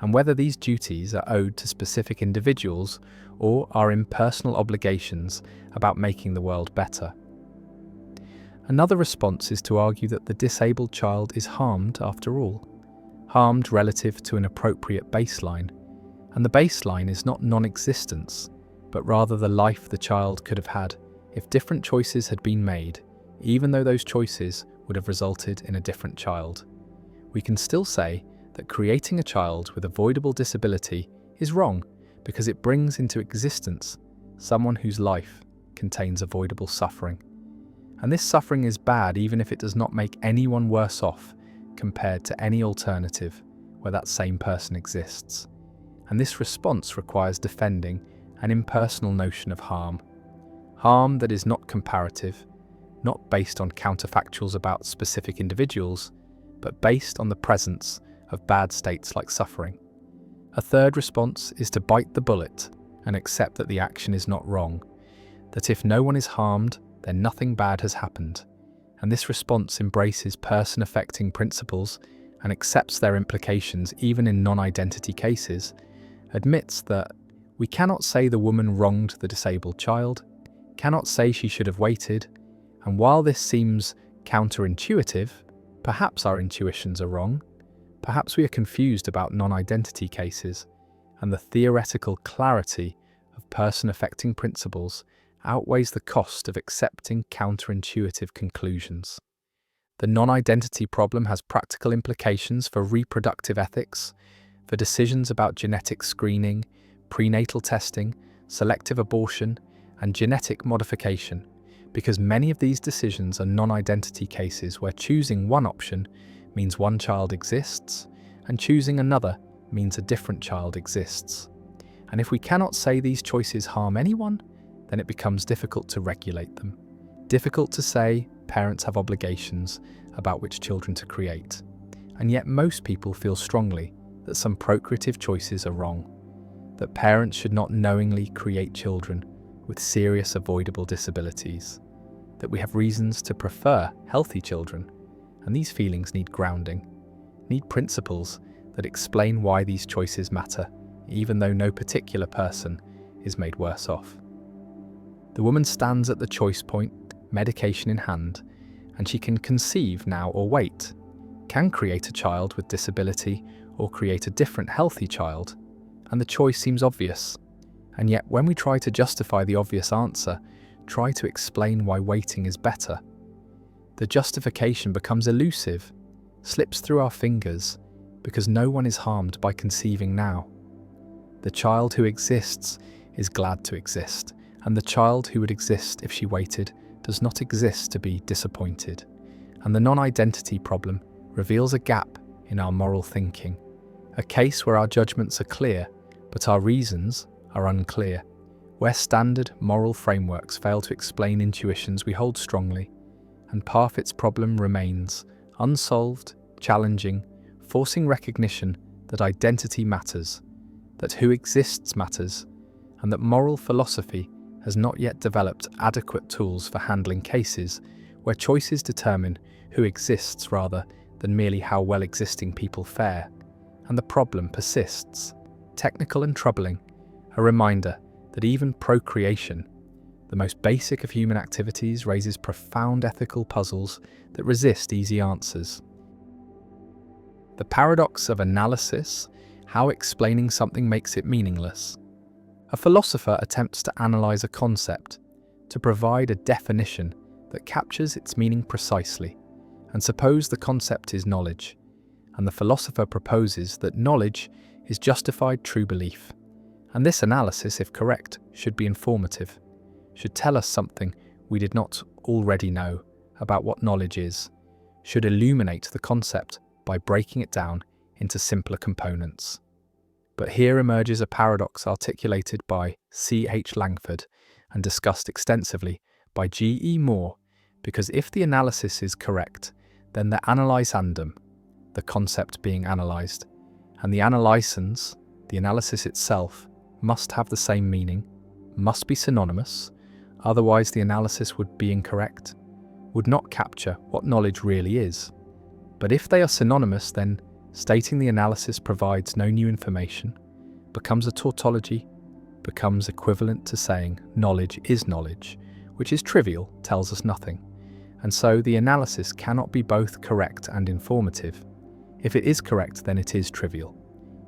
and whether these duties are owed to specific individuals or are impersonal obligations about making the world better. Another response is to argue that the disabled child is harmed after all, harmed relative to an appropriate baseline, and the baseline is not non-existence, but rather the life the child could have had if different choices had been made, even though those choices would have resulted in a different child. We can still say that creating a child with avoidable disability is wrong because it brings into existence someone whose life contains avoidable suffering. And this suffering is bad even if it does not make anyone worse off compared to any alternative where that same person exists. And this response requires defending an impersonal notion of harm. Harm that is not comparative, not based on counterfactuals about specific individuals, but based on the presence of bad states like suffering. A third response is to bite the bullet and accept that the action is not wrong, that if no one is harmed, then nothing bad has happened. And this response embraces person-affecting principles and accepts their implications even in non-identity cases, admits that we cannot say the woman wronged the disabled child, cannot say she should have waited, and while this seems counterintuitive, perhaps our intuitions are wrong, perhaps we are confused about non-identity cases, and the theoretical clarity of person-affecting principles outweighs the cost of accepting counterintuitive conclusions. The non-identity problem has practical implications for reproductive ethics, for decisions about genetic screening, prenatal testing, selective abortion, and genetic modification, because many of these decisions are non-identity cases where choosing one option means one child exists, and choosing another means a different child exists. And if we cannot say these choices harm anyone, then it becomes difficult to regulate them. Difficult to say parents have obligations about which children to create. And yet most people feel strongly that some procreative choices are wrong, that parents should not knowingly create children with serious avoidable disabilities, that we have reasons to prefer healthy children, and these feelings need grounding, need principles that explain why these choices matter, even though no particular person is made worse off. The woman stands at the choice point, medication in hand, and she can conceive now or wait, can create a child with disability or create a different healthy child, and the choice seems obvious. And yet when we try to justify the obvious answer, try to explain why waiting is better, the justification becomes elusive, slips through our fingers, because no one is harmed by conceiving now. The child who exists is glad to exist, and the child who would exist if she waited does not exist to be disappointed. And the non-identity problem reveals a gap in our moral thinking, a case where our judgments are clear, but our reasons are unclear, where standard moral frameworks fail to explain intuitions we hold strongly, and Parfit's problem remains unsolved, challenging, forcing recognition that identity matters, that who exists matters, and that moral philosophy has not yet developed adequate tools for handling cases where choices determine who exists rather than merely how well existing people fare, and the problem persists, technical and troubling, a reminder that even procreation, the most basic of human activities, raises profound ethical puzzles that resist easy answers. The paradox of analysis, how explaining something makes it meaningless. A philosopher attempts to analyze a concept, to provide a definition that captures its meaning precisely, and suppose the concept is knowledge, and the philosopher proposes that knowledge is justified true belief. And this analysis, if correct, should be informative, should tell us something we did not already know about what knowledge is, should illuminate the concept by breaking it down into simpler components. But here emerges a paradox articulated by C.H. Langford and discussed extensively by G.E. Moore, because if the analysis is correct, then the analysandum, the concept being analysed, and the analysans, the analysis itself, must have the same meaning, must be synonymous, otherwise the analysis would be incorrect, would not capture what knowledge really is. But if they are synonymous, then stating the analysis provides no new information, becomes a tautology, becomes equivalent to saying knowledge is knowledge, which is trivial, tells us nothing. And so the analysis cannot be both correct and informative. If it is correct, then it is trivial.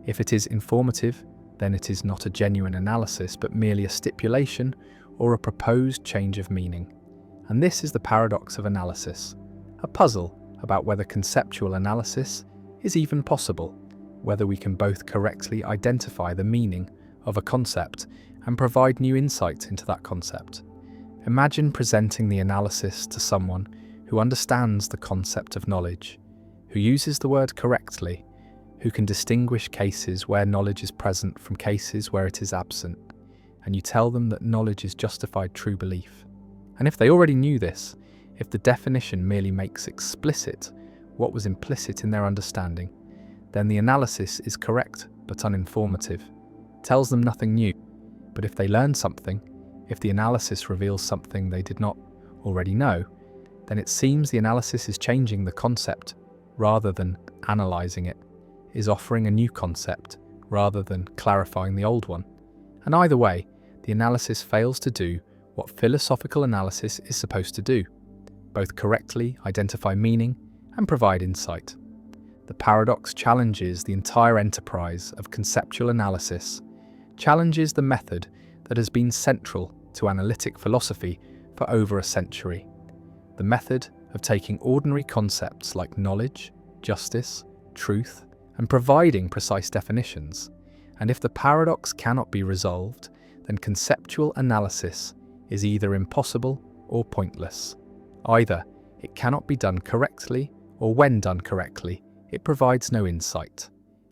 If it is informative, then it is not a genuine analysis, but merely a stipulation or a proposed change of meaning. And this is the paradox of analysis, a puzzle about whether conceptual analysis is even possible, whether we can both correctly identify the meaning of a concept and provide new insight into that concept. Imagine presenting the analysis to someone who understands the concept of knowledge, who uses the word correctly, who can distinguish cases where knowledge is present from cases where it is absent, and you tell them that knowledge is justified true belief. And if they already knew this, if the definition merely makes explicit what was implicit in their understanding, then the analysis is correct but uninformative, tells them nothing new. But if they learn something, if the analysis reveals something they did not already know, then it seems the analysis is changing the concept rather than analysing it, is offering a new concept rather than clarifying the old one. And either way, the analysis fails to do what philosophical analysis is supposed to do, both correctly identify meaning and provide insight. The paradox challenges the entire enterprise of conceptual analysis, challenges the method that has been central to analytic philosophy for over a century, the method of taking ordinary concepts like knowledge, justice, truth, and providing precise definitions. And if the paradox cannot be resolved, then conceptual analysis is either impossible or pointless. Either it cannot be done correctly, or when done correctly, it provides no insight.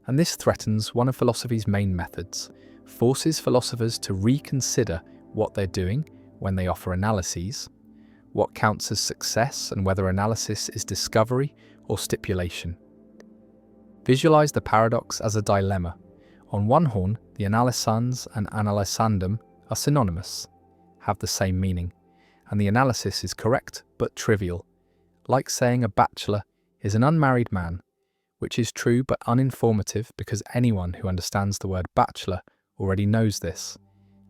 And this threatens one of philosophy's main methods, forces philosophers to reconsider what they're doing when they offer analyses, what counts as success and whether analysis is discovery or stipulation. Visualize the paradox as a dilemma. On one horn, the analysans and analysandum are synonymous, have the same meaning, and the analysis is correct but trivial, like saying a bachelor is an unmarried man, which is true but uninformative because anyone who understands the word bachelor already knows this.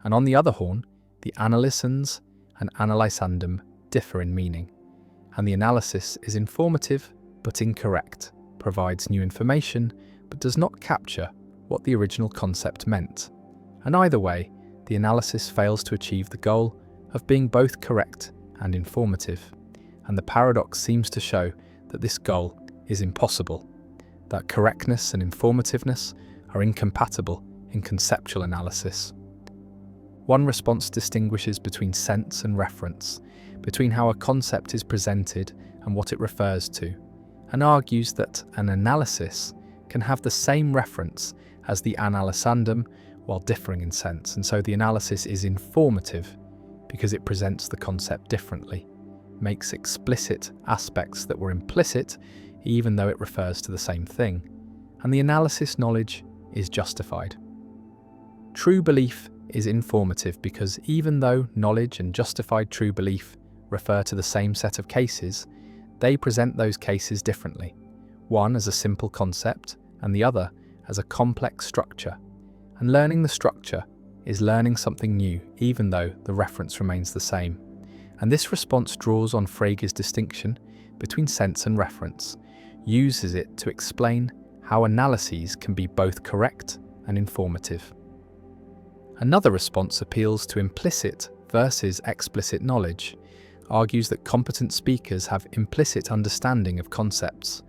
And on the other horn, the analysans and analysandum differ in meaning, and the analysis is informative but incorrect, provides new information but does not capture what the original concept meant. And either way, the analysis fails to achieve the goal of being both correct and informative. And the paradox seems to show that this goal is impossible, that correctness and informativeness are incompatible in conceptual analysis. One response distinguishes between sense and reference, between how a concept is presented and what it refers to, and argues that an analysis can have the same reference as the analysandum while differing in sense, and so the analysis is informative because it presents the concept differently, makes explicit aspects that were implicit even though it refers to the same thing, and the analysis knowledge is justified. True belief is informative because even though knowledge and justified true belief refer to the same set of cases, they present those cases differently, one as a simple concept and the other as a complex structure. And learning the structure is learning something new, even though the reference remains the same. And this response draws on Frege's distinction between sense and reference, uses it to explain how analyses can be both correct and informative. Another response appeals to implicit versus explicit knowledge, argues that competent speakers have implicit understanding of concepts,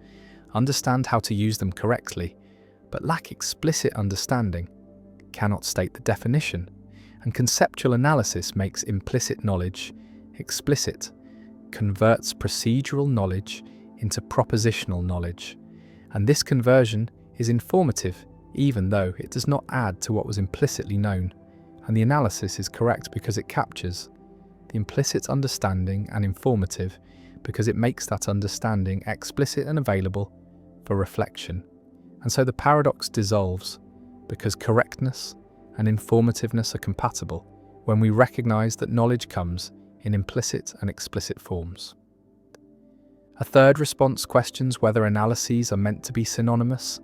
understand how to use them correctly, but lack explicit understanding, cannot state the definition, and conceptual analysis makes implicit knowledge explicit, converts procedural knowledge into propositional knowledge, and this conversion is informative even though it does not add to what was implicitly known, and the analysis is correct because it captures the implicit understanding and informative because it makes that understanding explicit and available for reflection. And so the paradox dissolves because correctness and informativeness are compatible when we recognize that knowledge comes in implicit and explicit forms. A third response questions whether analyses are meant to be synonymous,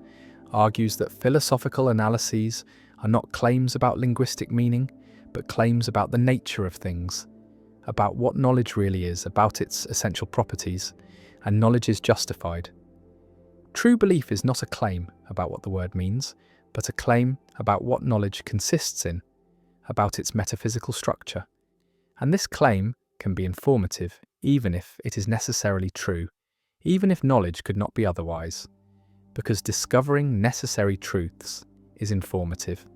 argues that philosophical analyses are not claims about linguistic meaning, but claims about the nature of things, about what knowledge really is, about its essential properties, and knowledge is justified. True belief is not a claim about what the word means, but a claim about what knowledge consists in, about its metaphysical structure. And this claim can be informative, even if it is necessarily true, even if knowledge could not be otherwise, because discovering necessary truths is informative.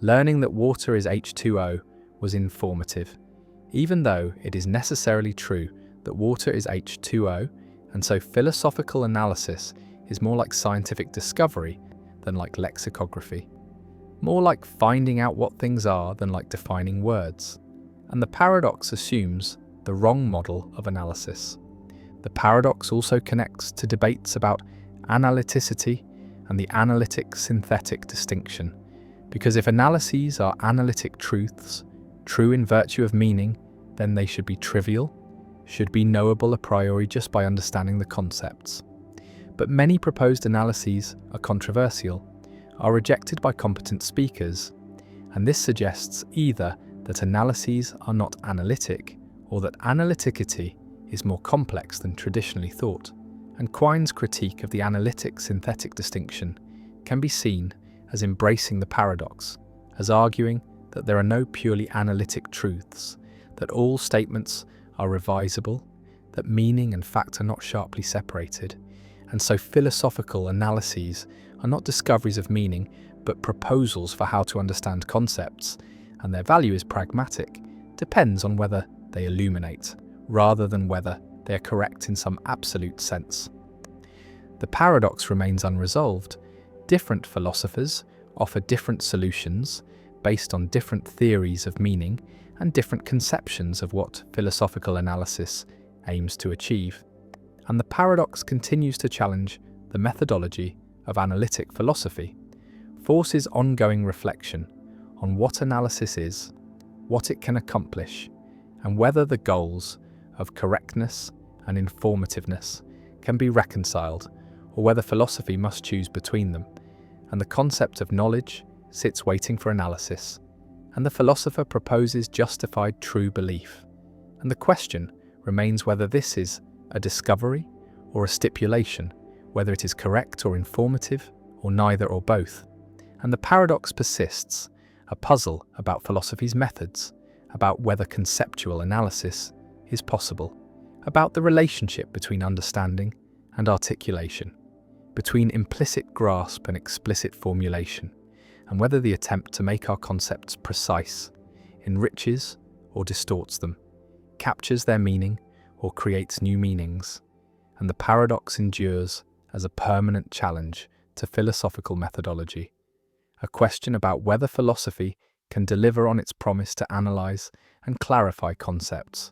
Learning that water is H2O was informative, even though it is necessarily true that water is H2O, and so philosophical analysis is more like scientific discovery than like lexicography, more like finding out what things are than like defining words. And the paradox assumes the wrong model of analysis. The paradox also connects to debates about analyticity and the analytic-synthetic distinction, because if analyses are analytic truths, true in virtue of meaning, then they should be trivial, should be knowable a priori just by understanding the concepts. But many proposed analyses are controversial, are rejected by competent speakers, and this suggests either that analyses are not analytic, or that analyticity is more complex than traditionally thought. And Quine's critique of the analytic-synthetic distinction can be seen as embracing the paradox, as arguing that there are no purely analytic truths, that all statements are revisable, that meaning and fact are not sharply separated, and so philosophical analyses are not discoveries of meaning, but proposals for how to understand concepts, and their value is pragmatic, depends on whether they illuminate, rather than whether they are correct in some absolute sense. The paradox remains unresolved. Different philosophers offer different solutions based on different theories of meaning and different conceptions of what philosophical analysis aims to achieve. And the paradox continues to challenge the methodology of analytic philosophy, forces ongoing reflection on what analysis is, what it can accomplish, and whether the goals of correctness and informativeness can be reconciled, or whether philosophy must choose between them. And the concept of knowledge sits waiting for analysis, and the philosopher proposes justified true belief. And the question remains whether this is a discovery or a stipulation, whether it is correct or informative, or neither or both. And the paradox persists, a puzzle about philosophy's methods, about whether conceptual analysis is possible, about the relationship between understanding and articulation, between implicit grasp and explicit formulation, and whether the attempt to make our concepts precise enriches or distorts them, captures their meaning or creates new meanings. And the paradox endures as a permanent challenge to philosophical methodology, a question about whether philosophy can deliver on its promise to analyze and clarify concepts,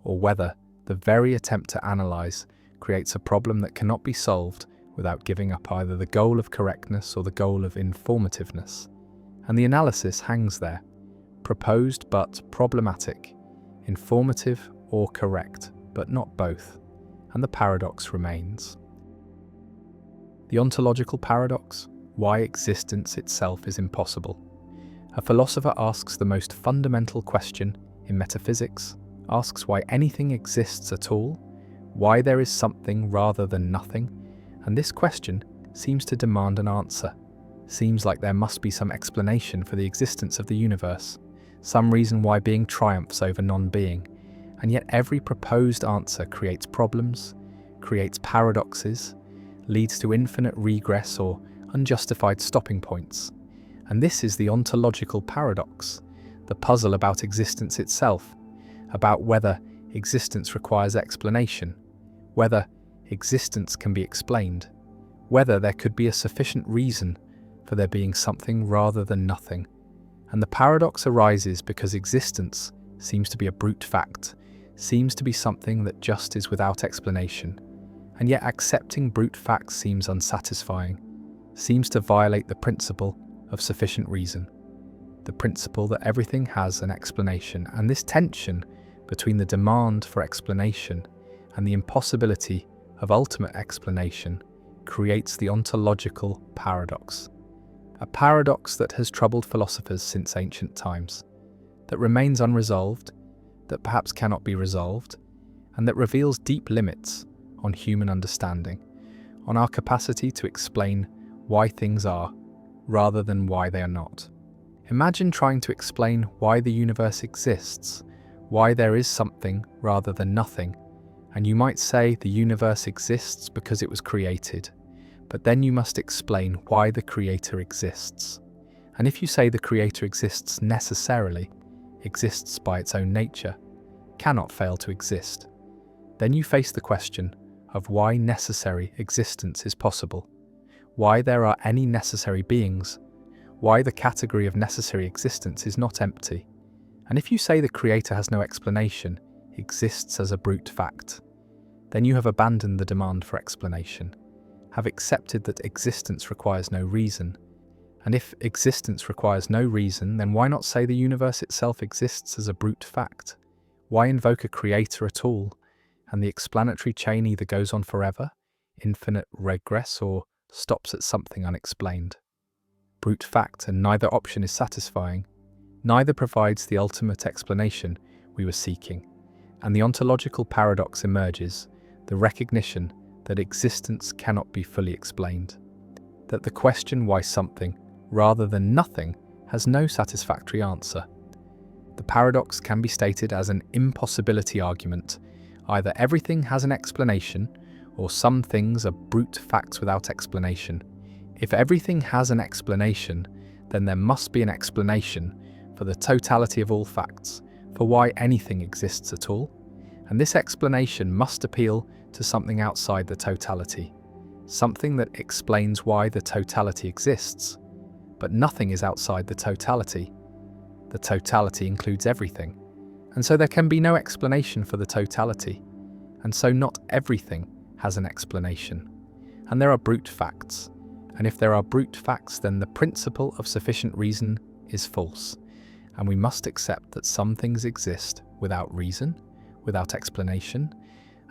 or whether the very attempt to analyze creates a problem that cannot be solved without giving up either the goal of correctness or the goal of informativeness. And the analysis hangs there, proposed but problematic, informative or correct, but not both, and the paradox remains. The ontological paradox, why existence itself is impossible. A philosopher asks the most fundamental question in metaphysics, asks why anything exists at all, why there is something rather than nothing, and this question seems to demand an answer. Seems like there must be some explanation for the existence of the universe, some reason why being triumphs over non-being, and yet every proposed answer creates problems, creates paradoxes, leads to infinite regress or unjustified stopping points. And this is the ontological paradox, the puzzle about existence itself, about whether existence requires explanation, whether existence can be explained, whether there could be a sufficient reason for there being something rather than nothing. And the paradox arises because existence seems to be a brute fact, seems to be something that just is without explanation, and yet accepting brute facts seems unsatisfying, seems to violate the principle of sufficient reason, the principle that everything has an explanation. And this tension between the demand for explanation and the impossibility of ultimate explanation creates the ontological paradox, a paradox that has troubled philosophers since ancient times, that remains unresolved, that perhaps cannot be resolved, and that reveals deep limits on human understanding, on our capacity to explain why things are rather than why they are not. Imagine trying to explain why the universe exists, why there is something rather than nothing, and you might say the universe exists because it was created, but then you must explain why the creator exists. And if you say the creator exists necessarily, exists by its own nature, cannot fail to exist, then you face the question of why necessary existence is possible, why there are any necessary beings, why the category of necessary existence is not empty. And if you say the creator has no explanation, exists as a brute fact, then you have abandoned the demand for explanation, have accepted that existence requires no reason. And if existence requires no reason, then why not say the universe itself exists as a brute fact? Why invoke a creator at all? And the explanatory chain either goes on forever, infinite regress, or stops at something unexplained. Brute fact, and neither option is satisfying. Neither provides the ultimate explanation we were seeking. And the ontological paradox emerges, the recognition that existence cannot be fully explained, that the question why something rather than nothing has no satisfactory answer. The paradox can be stated as an impossibility argument. Either everything has an explanation, or some things are brute facts without explanation. If everything has an explanation, then there must be an explanation for the totality of all facts, for why anything exists at all. And this explanation must appeal to something outside the totality, something that explains why the totality exists. But nothing is outside the totality. The totality includes everything, and so there can be no explanation for the totality, and so not everything has an explanation. And there are brute facts, And if there are brute facts, then the principle of sufficient reason is false. And we must accept that some things exist without reason, without explanation.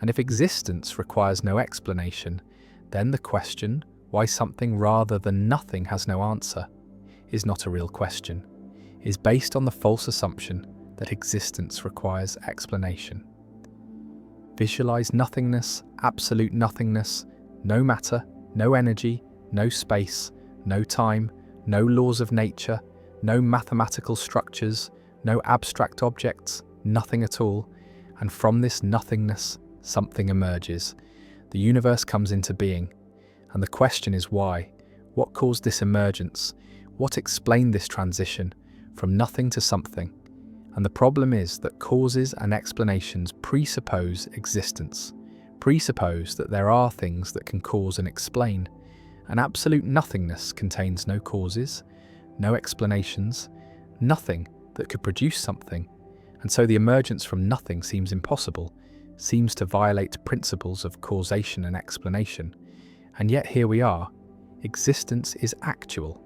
And if existence requires no explanation, then the question why something rather than nothing has no answer is not a real question, is based on the false assumption that existence requires explanation. Visualize nothingness, absolute nothingness, no matter, no energy, no space, no time, no laws of nature, no mathematical structures, no abstract objects, nothing at all. And from this nothingness, something emerges. The universe comes into being. And the question is why? What caused this emergence? What explained this transition from nothing to something? And the problem is that causes and explanations presuppose existence, presuppose that there are things that can cause and explain. And absolute nothingness contains no causes, no explanations, nothing that could produce something. And so the emergence from nothing seems impossible, seems to violate principles of causation and explanation. And yet here we are. Existence is actual.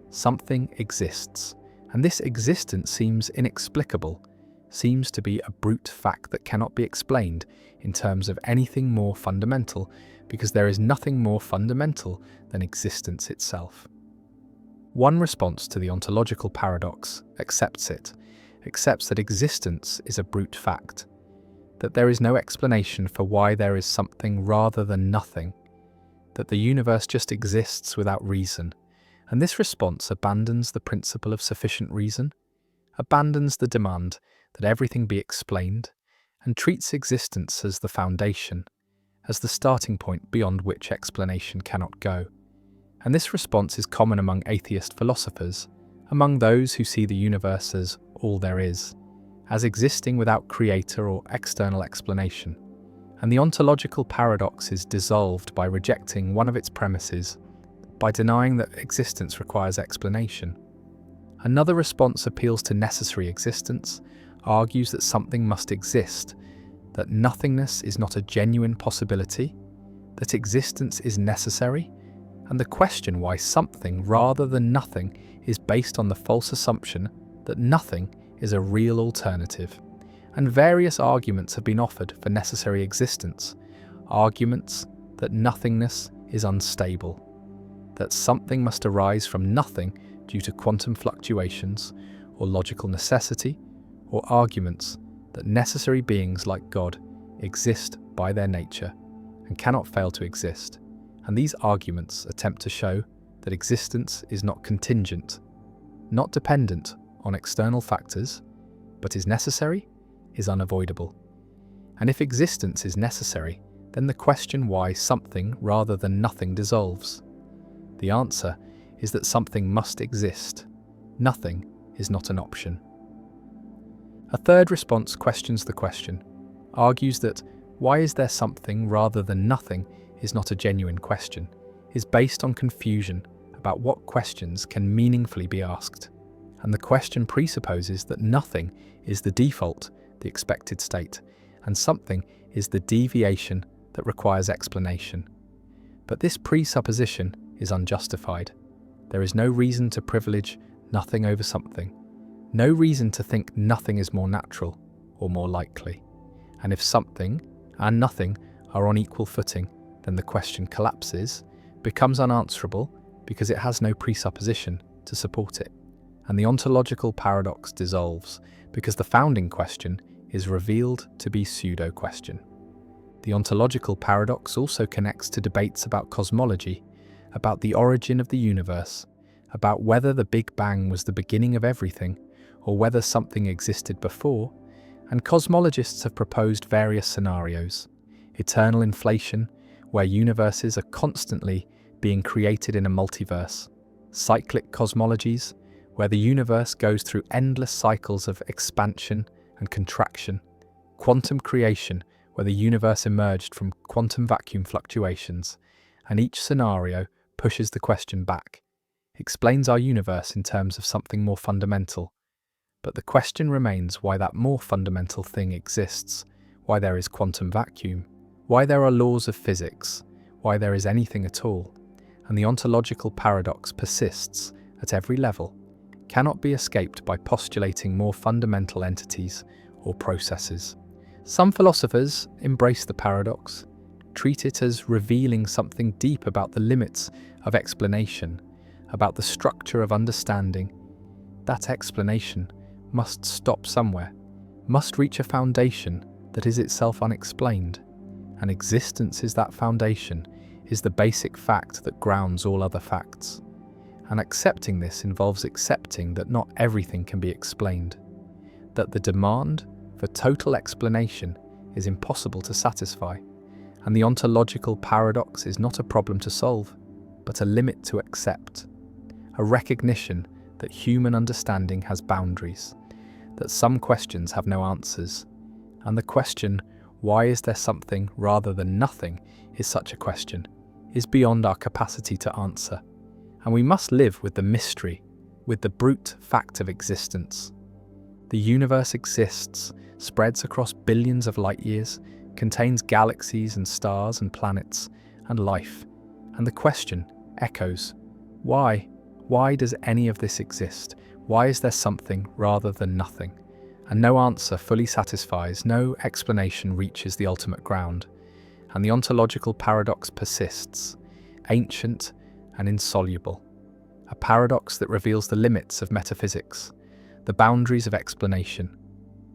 Something exists. And this existence seems inexplicable, seems to be a brute fact that cannot be explained in terms of anything more fundamental, because there is nothing more fundamental than existence itself. One response to the ontological paradox accepts it, accepts that existence is a brute fact, that there is no explanation for why there is something rather than nothing, that the universe just exists without reason. And this response abandons the principle of sufficient reason, abandons the demand that everything be explained, and treats existence as the foundation, as the starting point beyond which explanation cannot go. And this response is common among atheist philosophers, among those who see the universe as all there is, as existing without creator or external explanation. And the ontological paradox is dissolved by rejecting one of its premises, by denying that existence requires explanation. Another response appeals to necessary existence, argues that something must exist, that nothingness is not a genuine possibility, that existence is necessary, and the question why something rather than nothing is based on the false assumption that nothing is a real alternative. And various arguments have been offered for necessary existence, arguments that nothingness is unstable, that something must arise from nothing due to quantum fluctuations or logical necessity, or arguments that necessary beings like God exist by their nature and cannot fail to exist. And these arguments attempt to show that existence is not contingent, not dependent on external factors, but is necessary, is unavoidable. And if existence is necessary, then the question why something rather than nothing dissolves. The answer is that something must exist. Nothing is not an option. A third response questions the question, argues that why is there something rather than nothing is not a genuine question, is based on confusion about what questions can meaningfully be asked. And the question presupposes that nothing is the default, the expected state, and something is the deviation that requires explanation. But this presupposition is unjustified. There is no reason to privilege nothing over something, no reason to think nothing is more natural or more likely. And if something and nothing are on equal footing, then the question collapses, becomes unanswerable because it has no presupposition to support it. And the ontological paradox dissolves because the founding question is revealed to be pseudo-question. The ontological paradox also connects to debates about cosmology, about the origin of the universe, about whether the Big Bang was the beginning of everything, or whether something existed before, and cosmologists have proposed various scenarios. Eternal inflation, where universes are constantly being created in a multiverse. Cyclic cosmologies, where the universe goes through endless cycles of expansion and contraction. Quantum creation, where the universe emerged from quantum vacuum fluctuations. And each scenario pushes the question back, explains our universe in terms of something more fundamental. But the question remains why that more fundamental thing exists, why there is quantum vacuum, why there are laws of physics, why there is anything at all. and the ontological paradox persists at every level, cannot be escaped by postulating more fundamental entities or processes. Some philosophers embrace the paradox, treat it as revealing something deep about the limits of explanation, about the structure of understanding. That explanation must stop somewhere, must reach a foundation that is itself unexplained, and existence is that foundation, is the basic fact that grounds all other facts. And accepting this involves accepting that not everything can be explained, that the demand for total explanation is impossible to satisfy, and the ontological paradox is not a problem to solve, but a limit to accept, a recognition that human understanding has boundaries, that some questions have no answers, and the question, why is there something rather than nothing, is such a question, is beyond our capacity to answer, and we must live with the mystery, with the brute fact of existence. The universe exists, spreads across billions of light years, contains galaxies and stars and planets and life, and the question echoes, why? Why does any of this exist? Why is there something rather than nothing? And no answer fully satisfies, no explanation reaches the ultimate ground, and the ontological paradox persists, ancient and insoluble, a paradox that reveals the limits of metaphysics, the boundaries of explanation,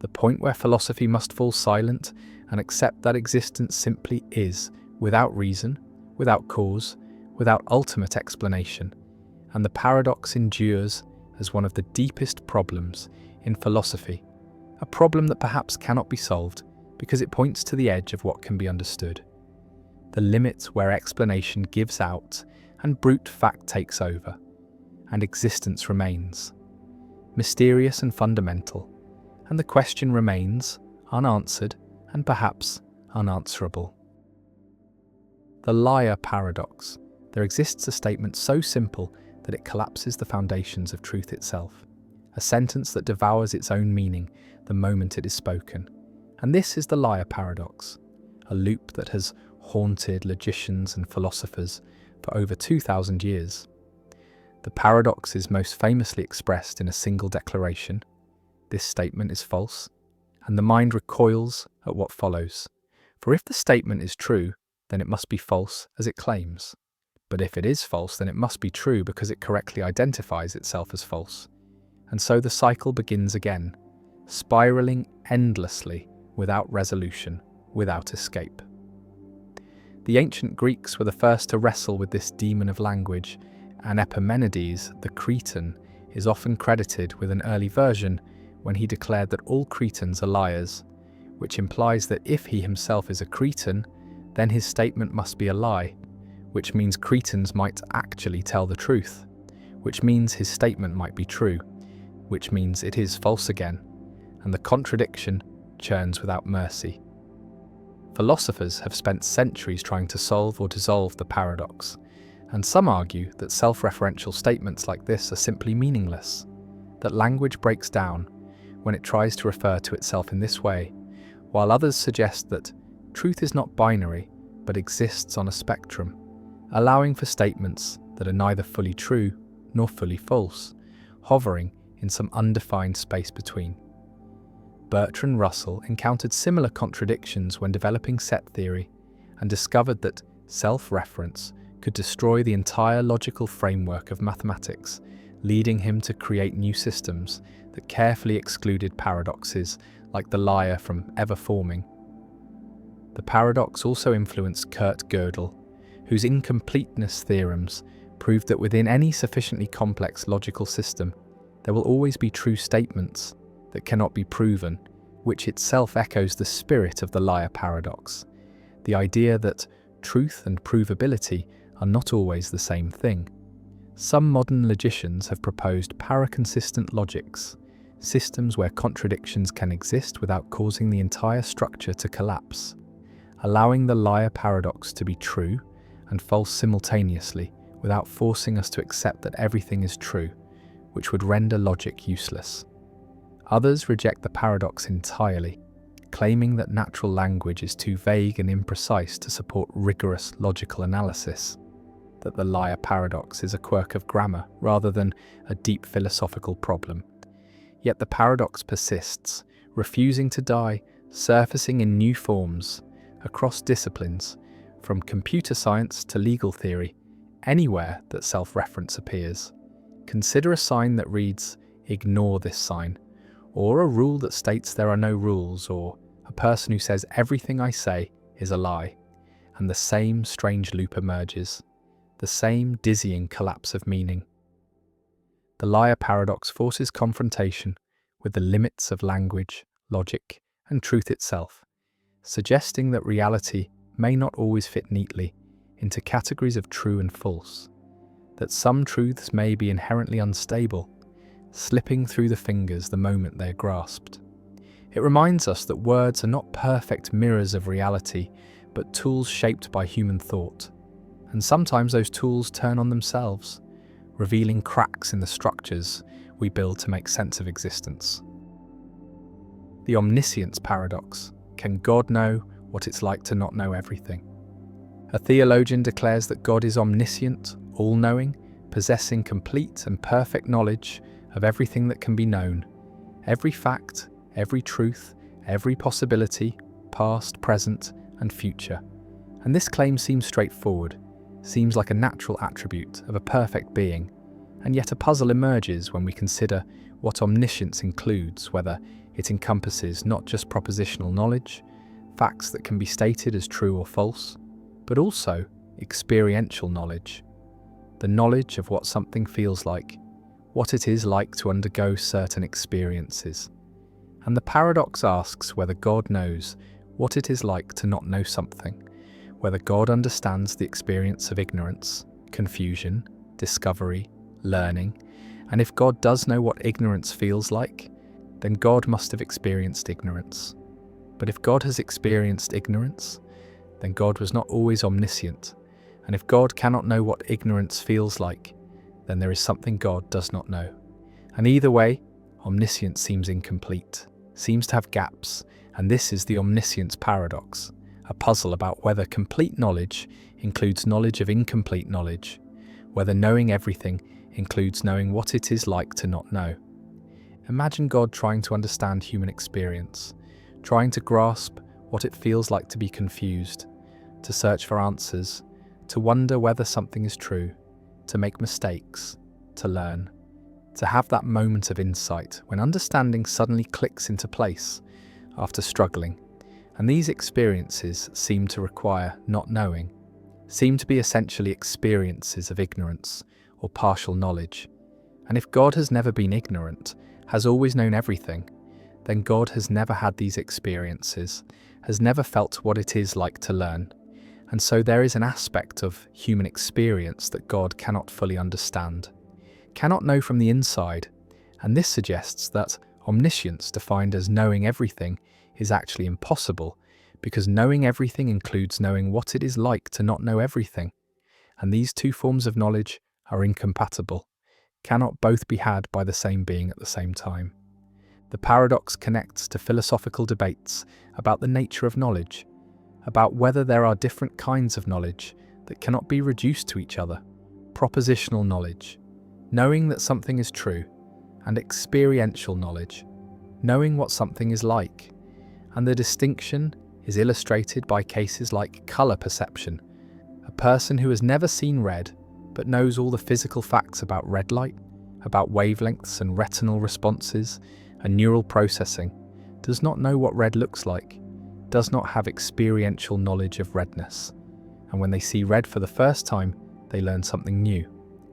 the point where philosophy must fall silent and accept that existence simply is, without reason, without cause, without ultimate explanation, and the paradox endures as one of the deepest problems in philosophy, a problem that perhaps cannot be solved because it points to the edge of what can be understood, the limit where explanation gives out and brute fact takes over, and existence remains, mysterious and fundamental, and the question remains unanswered and perhaps unanswerable. The liar paradox. There exists a statement so simple that it collapses the foundations of truth itself, a sentence that devours its own meaning the moment it is spoken. And this is the liar paradox, a loop that has haunted logicians and philosophers for over 2,000 years. The paradox is most famously expressed in a single declaration: this statement is false, and the mind recoils at what follows. For if the statement is true, then it must be false as it claims. But if it is false, then it must be true because it correctly identifies itself as false. And so the cycle begins again, spiraling endlessly, without resolution, without escape. The ancient Greeks were the first to wrestle with this demon of language, and Epimenides, the Cretan, is often credited with an early version when he declared that all Cretans are liars, which implies that if he himself is a Cretan, then his statement must be a lie, which means Cretans might actually tell the truth, which means his statement might be true, which means it is false again, and the contradiction churns without mercy. Philosophers have spent centuries trying to solve or dissolve the paradox, and some argue that self-referential statements like this are simply meaningless, that language breaks down when it tries to refer to itself in this way, while others suggest that truth is not binary but exists on a spectrum, allowing for statements that are neither fully true nor fully false, hovering in some undefined space between. Bertrand Russell encountered similar contradictions when developing set theory and discovered that self-reference could destroy the entire logical framework of mathematics, leading him to create new systems that carefully excluded paradoxes like the liar from ever forming. The paradox also influenced Kurt Gödel, whose incompleteness theorems proved that within any sufficiently complex logical system, there will always be true statements that cannot be proven, which itself echoes the spirit of the liar paradox, the idea that truth and provability are not always the same thing. Some modern logicians have proposed paraconsistent logics, systems where contradictions can exist without causing the entire structure to collapse, allowing the liar paradox to be true and false simultaneously without forcing us to accept that everything is true, which would render logic useless. Others reject the paradox entirely, claiming that natural language is too vague and imprecise to support rigorous logical analysis. that the liar paradox is a quirk of grammar rather than a deep philosophical problem. Yet the paradox persists, refusing to die, surfacing in new forms, across disciplines, from computer science to legal theory, anywhere that self-reference appears. Consider a sign that reads, "Ignore this sign," or a rule that states there are no rules, or a person who says everything I say is a lie, and the same strange loop emerges, the same dizzying collapse of meaning. The liar paradox forces confrontation with the limits of language, logic, and truth itself, suggesting that reality may not always fit neatly into categories of true and false, that some truths may be inherently unstable, slipping through the fingers the moment they are grasped. It reminds us that words are not perfect mirrors of reality, but tools shaped by human thought. And sometimes those tools turn on themselves, revealing cracks in the structures we build to make sense of existence. The omniscience paradox. Can God know what it's like to not know everything? A theologian declares that God is omniscient, all-knowing, possessing complete and perfect knowledge of everything that can be known, every fact, every truth, every possibility, past, present, and future. And this claim seems straightforward, seems like a natural attribute of a perfect being, and yet a puzzle emerges when we consider what omniscience includes, whether it encompasses not just propositional knowledge, facts that can be stated as true or false, but also experiential knowledge, the knowledge of what something feels like, what it is like to undergo certain experiences. And the paradox asks whether God knows what it is like to not know something, whether God understands the experience of ignorance, confusion, discovery, learning, and if God does know what ignorance feels like, then God must have experienced ignorance. But if God has experienced ignorance, then God was not always omniscient, and if God cannot know what ignorance feels like, then there is something God does not know. And either way, omniscience seems incomplete, seems to have gaps, and this is the omniscience paradox, a puzzle about whether complete knowledge includes knowledge of incomplete knowledge, whether knowing everything includes knowing what it is like to not know. Imagine God trying to understand human experience, trying to grasp what it feels like to be confused, to search for answers, to wonder whether something is true, to make mistakes, to learn, to have that moment of insight when understanding suddenly clicks into place after struggling. And these experiences seem to require not knowing, seem to be essentially experiences of ignorance or partial knowledge. And if God has never been ignorant, has always known everything, then God has never had these experiences, has never felt what it is like to learn. And so there is an aspect of human experience that God cannot fully understand, cannot know from the inside. And this suggests that omniscience, defined as knowing everything, is actually impossible, because knowing everything includes knowing what it is like to not know everything. And these two forms of knowledge are incompatible, cannot both be had by the same being at the same time. The paradox connects to philosophical debates about the nature of knowledge, about whether there are different kinds of knowledge that cannot be reduced to each other: propositional knowledge, knowing that something is true, and experiential knowledge, knowing what something is like. And the distinction is illustrated by cases like colour perception. A person who has never seen red, but knows all the physical facts about red light, about wavelengths and retinal responses and neural processing, does not know what red looks like, does not have experiential knowledge of redness. And when they see red for the first time, they learn something new.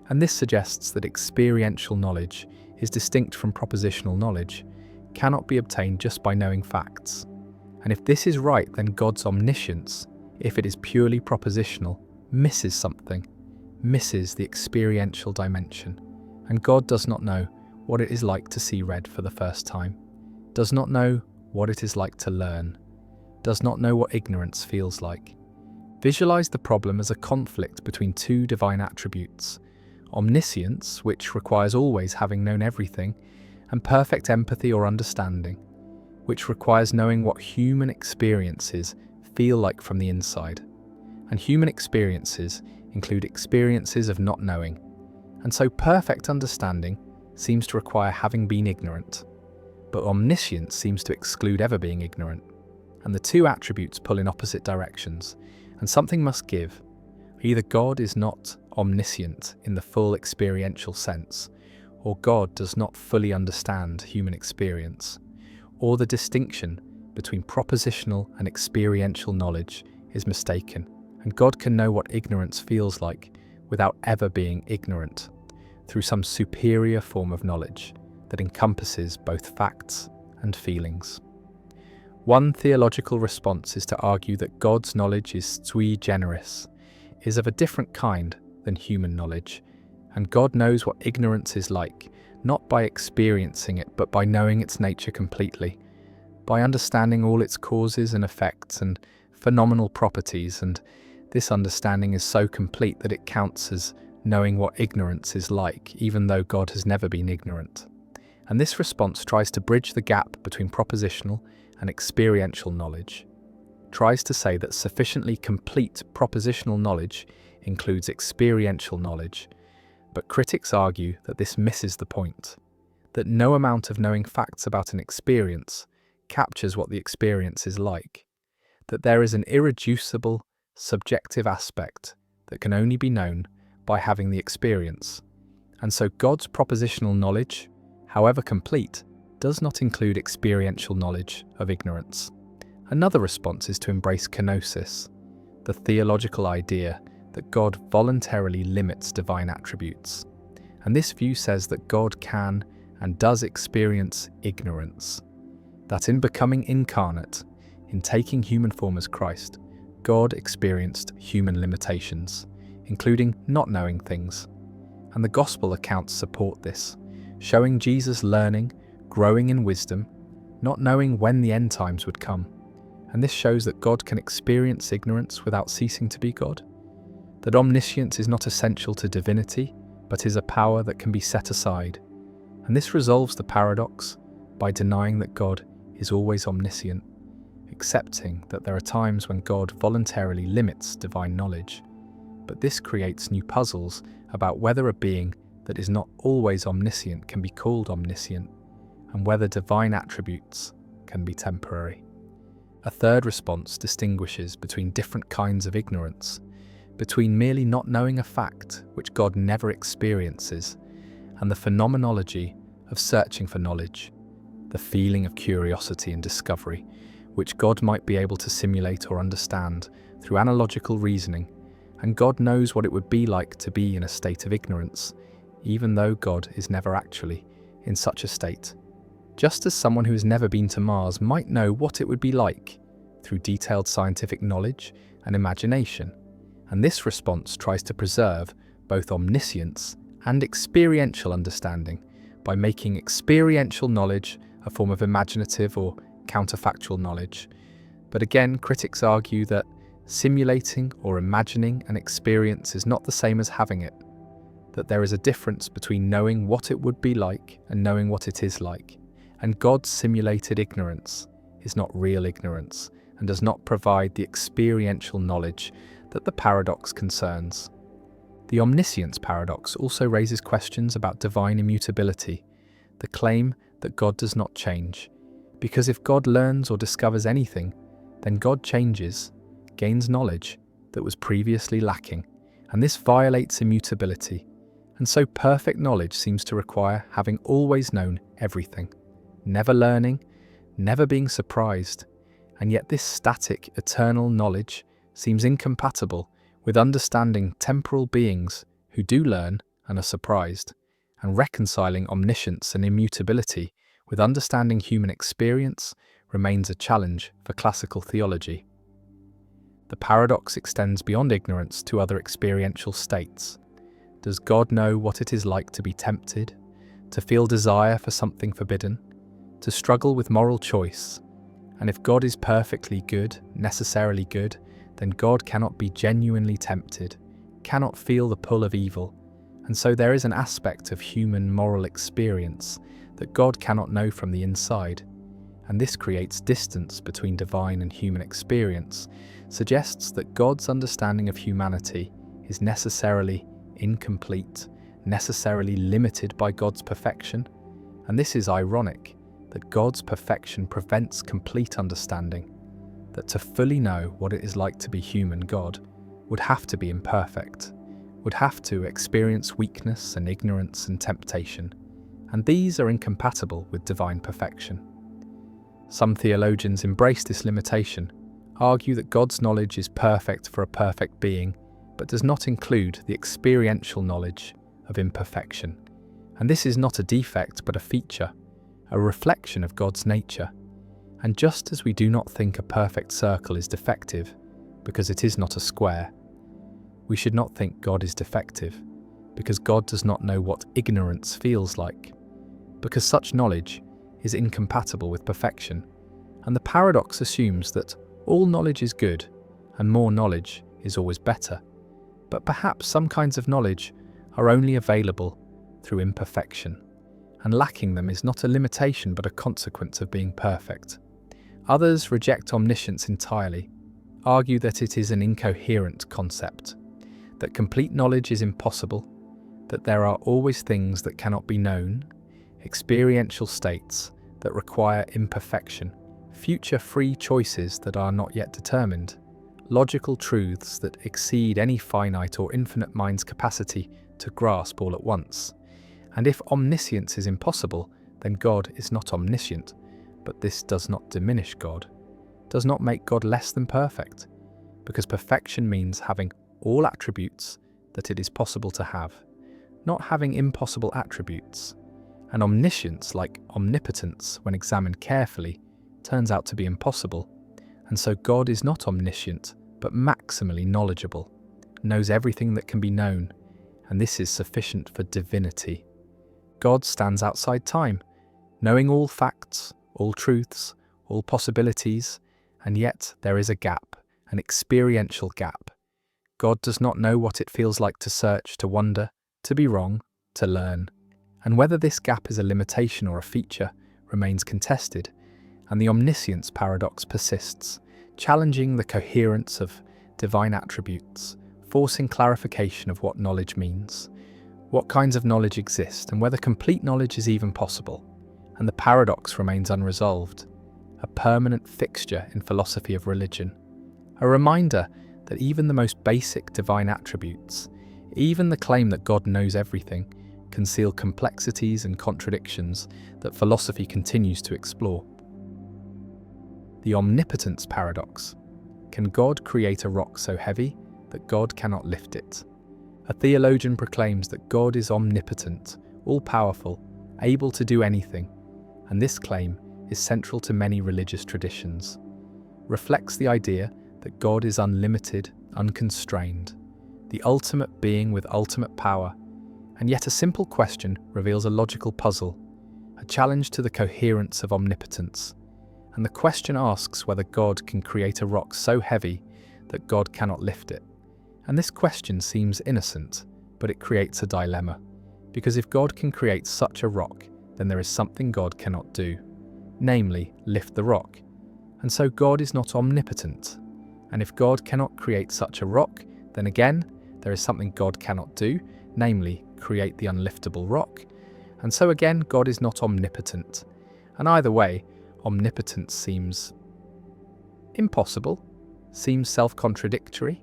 And this suggests that experiential knowledge is distinct from propositional knowledge, cannot be obtained just by knowing facts. And if this is right, then God's omniscience, if it is purely propositional, misses something, misses the experiential dimension. And God does not know what it is like to see red for the first time, does not know what it is like to learn, does not know what ignorance feels like. Visualize the problem as a conflict between two divine attributes: omniscience, which requires always having known everything, and perfect empathy or understanding, which requires knowing what human experiences feel like from the inside. And human experiences, include experiences of not knowing, and so perfect understanding seems to require having been ignorant. But omniscience seems to exclude ever being ignorant, and the two attributes pull in opposite directions, and something must give. Either God is not omniscient in the full experiential sense, or God does not fully understand human experience, or the distinction between propositional and experiential knowledge is mistaken, and God can know what ignorance feels like without ever being ignorant, through some superior form of knowledge that encompasses both facts and feelings. One theological response is to argue that God's knowledge is sui generis, is of a different kind than human knowledge, and God knows what ignorance is like, not by experiencing it, but by knowing its nature completely, by understanding all its causes and effects and phenomenal properties, and this understanding is so complete that it counts as knowing what ignorance is like, even though God has never been ignorant. And this response tries to bridge the gap between propositional and experiential knowledge, tries to say that sufficiently complete propositional knowledge includes experiential knowledge, but critics argue that this misses the point, that no amount of knowing facts about an experience captures what the experience is like, that there is an irreducible, subjective aspect that can only be known by having the experience, and so God's propositional knowledge, however complete, does not include experiential knowledge of ignorance. Another response is to embrace kenosis, the theological idea that God voluntarily limits divine attributes, and this view says that God can and does experience ignorance, that in becoming incarnate, in taking human form as Christ, God experienced human limitations, including not knowing things, and the gospel accounts support this, showing Jesus learning, growing in wisdom, not knowing when the end times would come, and this shows that God can experience ignorance without ceasing to be God, that omniscience is not essential to divinity, but is a power that can be set aside, and this resolves the paradox by denying that God is always omniscient, accepting that there are times when God voluntarily limits divine knowledge, but this creates new puzzles about whether a being that is not always omniscient can be called omniscient, and whether divine attributes can be temporary. A third response distinguishes between different kinds of ignorance, between merely not knowing a fact which God never experiences, and the phenomenology of searching for knowledge, the feeling of curiosity and discovery, which God might be able to simulate or understand through analogical reasoning, and God knows what it would be like to be in a state of ignorance, even though God is never actually in such a state. Just as someone who has never been to Mars might know what it would be like through detailed scientific knowledge and imagination, and this response tries to preserve both omniscience and experiential understanding by making experiential knowledge a form of imaginative or counterfactual knowledge. But again, critics argue that simulating or imagining an experience is not the same as having it, that there is a difference between knowing what it would be like and knowing what it is like, and God's simulated ignorance is not real ignorance and does not provide the experiential knowledge that the paradox concerns. The omniscience paradox also raises questions about divine immutability, the claim that God does not change, because if God learns or discovers anything, then God changes, gains knowledge that was previously lacking, and this violates immutability, and so perfect knowledge seems to require having always known everything, never learning, never being surprised, and yet this static, eternal knowledge seems incompatible with understanding temporal beings who do learn and are surprised, and reconciling omniscience and immutability with understanding human experience remains a challenge for classical theology. The paradox extends beyond ignorance to other experiential states. Does God know what it is like to be tempted, to feel desire for something forbidden, to struggle with moral choice? And if God is perfectly good, necessarily good, then God cannot be genuinely tempted, cannot feel the pull of evil, and so there is an aspect of human moral experience that God cannot know from the inside, and this creates distance between divine and human experience, suggests that God's understanding of humanity is necessarily incomplete, necessarily limited by God's perfection. And this is ironic, that God's perfection prevents complete understanding, that to fully know what it is like to be human, God would have to be imperfect, would have to experience weakness and ignorance and temptation, and these are incompatible with divine perfection. Some theologians embrace this limitation, argue that God's knowledge is perfect for a perfect being, but does not include the experiential knowledge of imperfection. And this is not a defect but a feature, a reflection of God's nature. And just as we do not think a perfect circle is defective because it is not a square, we should not think God is defective because God does not know what ignorance feels like, because such knowledge is incompatible with perfection. And the paradox assumes that all knowledge is good and more knowledge is always better. But perhaps some kinds of knowledge are only available through imperfection, and lacking them is not a limitation but a consequence of being perfect. Others reject omniscience entirely, argue that it is an incoherent concept, that complete knowledge is impossible, that there are always things that cannot be known, experiential states that require imperfection, future free choices that are not yet determined, logical truths that exceed any finite or infinite mind's capacity to grasp all at once. And if omniscience is impossible, then God is not omniscient, but this does not diminish God, does not make God less than perfect, because perfection means having all attributes that it is possible to have, not having impossible attributes. And omniscience, like omnipotence, when examined carefully, turns out to be impossible. And so God is not omniscient, but maximally knowledgeable, knows everything that can be known, and this is sufficient for divinity. God stands outside time, knowing all facts, all truths, all possibilities, and yet there is a gap, an experiential gap. God does not know what it feels like to search, to wonder, to be wrong, to learn. And whether this gap is a limitation or a feature remains contested, and the omniscience paradox persists, challenging the coherence of divine attributes, forcing clarification of what knowledge means, what kinds of knowledge exist, and whether complete knowledge is even possible. And the paradox remains unresolved, a permanent fixture in philosophy of religion, a reminder that even the most basic divine attributes, even the claim that God knows everything, conceal complexities and contradictions that philosophy continues to explore. The omnipotence paradox. Can God create a rock so heavy that God cannot lift it? A theologian proclaims that God is omnipotent, all-powerful, able to do anything, and this claim is central to many religious traditions, reflects the idea that God is unlimited, unconstrained, the ultimate being with ultimate power, and yet a simple question reveals a logical puzzle, a challenge to the coherence of omnipotence. And the question asks whether God can create a rock so heavy that God cannot lift it. And this question seems innocent, but it creates a dilemma. Because if God can create such a rock, then there is something God cannot do, namely, lift the rock. And so God is not omnipotent. And if God cannot create such a rock, then again, there is something God cannot do, namely, create the unliftable rock. And so again, God is not omnipotent. And either way, omnipotence seems impossible, seems self-contradictory,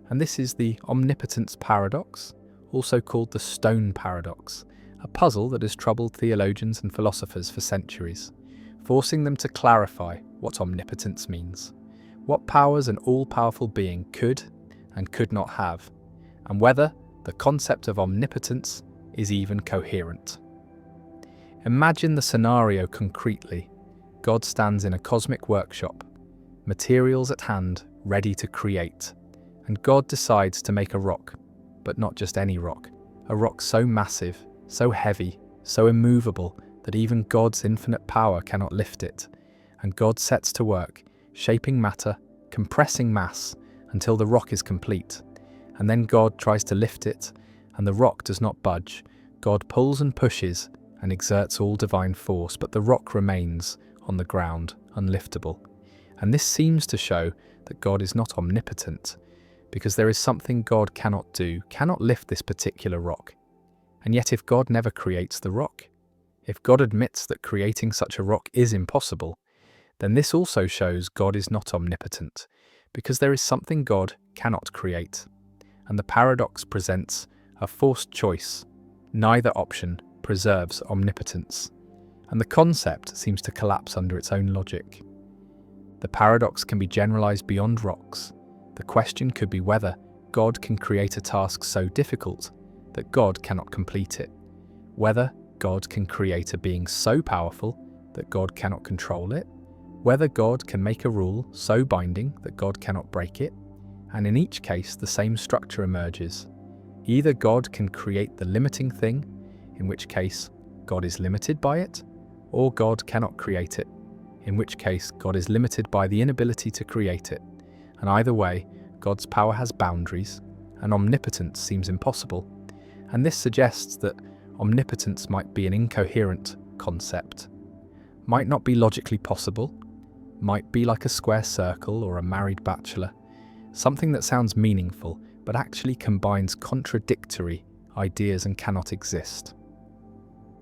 and this is the omnipotence paradox, also called the stone paradox, a puzzle that has troubled theologians and philosophers for centuries, forcing them to clarify what omnipotence means, what powers an all-powerful being could and could not have, and whether the concept of omnipotence is even coherent. Imagine the scenario concretely. God stands in a cosmic workshop, materials at hand, ready to create, and God decides to make a rock, but not just any rock, a rock so massive, so heavy, so immovable that even God's infinite power cannot lift it, and God sets to work, shaping matter, compressing mass, until the rock is complete, and then God tries to lift it, and the rock does not budge. God pulls and pushes and exerts all divine force, but the rock remains on the ground, unliftable. And this seems to show that God is not omnipotent, because there is something God cannot do, cannot lift this particular rock. And yet if God never creates the rock, if God admits that creating such a rock is impossible, then this also shows God is not omnipotent, because there is something God cannot create. And the paradox presents a forced choice. Neither option preserves omnipotence, and the concept seems to collapse under its own logic. The paradox can be generalized beyond rocks. The question could be whether God can create a task so difficult that God cannot complete it, whether God can create a being so powerful that God cannot control it, whether God can make a rule so binding that God cannot break it, and in each case the same structure emerges. Either God can create the limiting thing, in which case God is limited by it, or God cannot create it, in which case God is limited by the inability to create it. And either way, God's power has boundaries, and omnipotence seems impossible. And this suggests that omnipotence might be an incoherent concept, might not be logically possible, might be like a square circle or a married bachelor, something that sounds meaningful but actually combines contradictory ideas and cannot exist.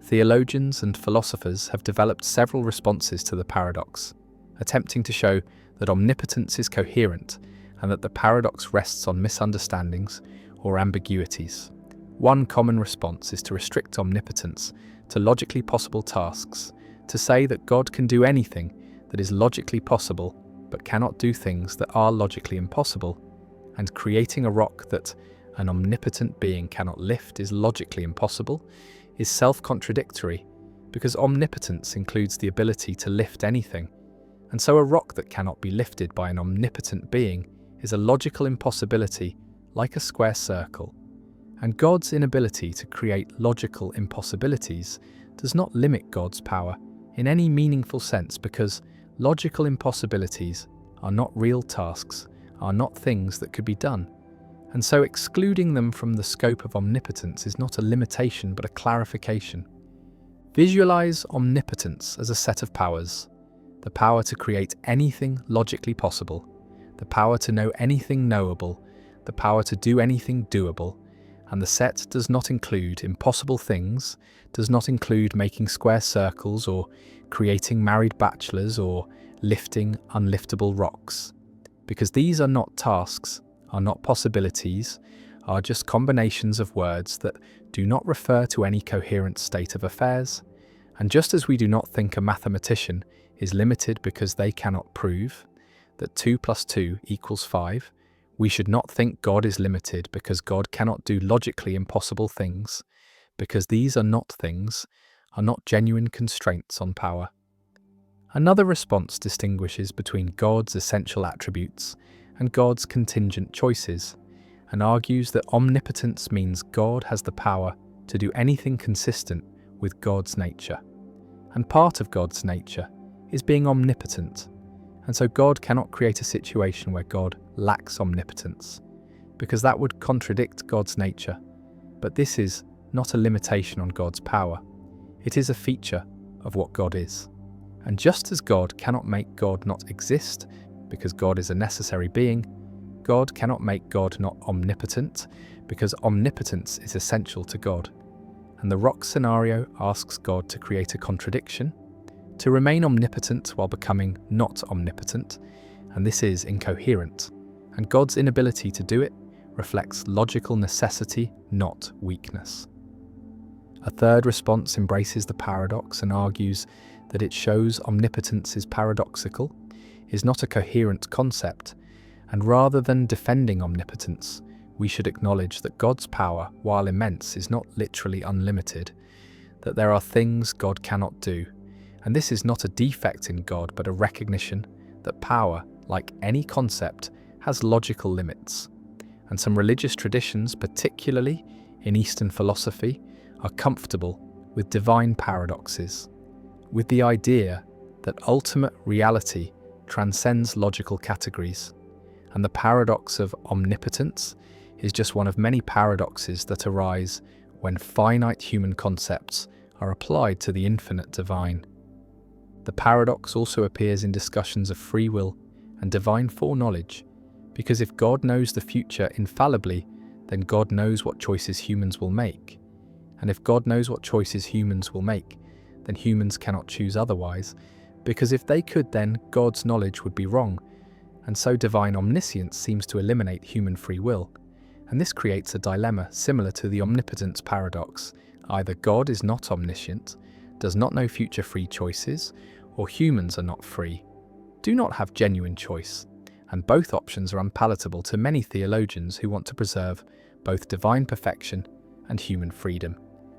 Theologians and philosophers have developed several responses to the paradox, attempting to show that omnipotence is coherent and that the paradox rests on misunderstandings or ambiguities. One common response is to restrict omnipotence to logically possible tasks, to say that God can do anything that is logically possible but cannot do things that are logically impossible, and creating a rock that an omnipotent being cannot lift is logically impossible, is self-contradictory, because omnipotence includes the ability to lift anything, and so a rock that cannot be lifted by an omnipotent being is a logical impossibility, like a square circle. And God's inability to create logical impossibilities does not limit God's power in any meaningful sense, because logical impossibilities are not real tasks, are not things that could be done. And so excluding them from the scope of omnipotence is not a limitation but a clarification. Visualize omnipotence as a set of powers: the power to create anything logically possible, the power to know anything knowable, the power to do anything doable. And the set does not include impossible things, does not include making square circles or creating married bachelors or lifting unliftable rocks. Because these are not tasks, are not possibilities, are just combinations of words that do not refer to any coherent state of affairs. And just as we do not think a mathematician is limited because they cannot prove that 2 + 2 = 5, we should not think God is limited because God cannot do logically impossible things, because these are not things, are not genuine constraints on power. Another response distinguishes between God's essential attributes and God's contingent choices, and argues that omnipotence means God has the power to do anything consistent with God's nature. And part of God's nature is being omnipotent, and so God cannot create a situation where God lacks omnipotence, because that would contradict God's nature. But this is not a limitation on God's power. It is a feature of what God is. And just as God cannot make God not exist, because God is a necessary being, God cannot make God not omnipotent, because omnipotence is essential to God. And the rock scenario asks God to create a contradiction, to remain omnipotent while becoming not omnipotent, and this is incoherent. And God's inability to do it reflects logical necessity, not weakness. A third response embraces the paradox and argues that it shows omnipotence is paradoxical, is not a coherent concept, and rather than defending omnipotence, we should acknowledge that God's power, while immense, is not literally unlimited, that there are things God cannot do, and this is not a defect in God but a recognition that power, like any concept, has logical limits. And some religious traditions, particularly in Eastern philosophy, are comfortable with divine paradoxes, with the idea that ultimate reality transcends logical categories, and the paradox of omnipotence is just one of many paradoxes that arise when finite human concepts are applied to the infinite divine. The paradox also appears in discussions of free will and divine foreknowledge, Because if God knows the future infallibly, then God knows what choices humans will make. And if God knows what choices humans will make, then humans cannot choose otherwise, because if they could, then God's knowledge would be wrong. And so divine omniscience seems to eliminate human free will. And this creates a dilemma similar to the omnipotence paradox. Either God is not omniscient, does not know future free choices, or humans are not free, do not have genuine choice. And both options are unpalatable to many theologians who want to preserve both divine perfection and human freedom.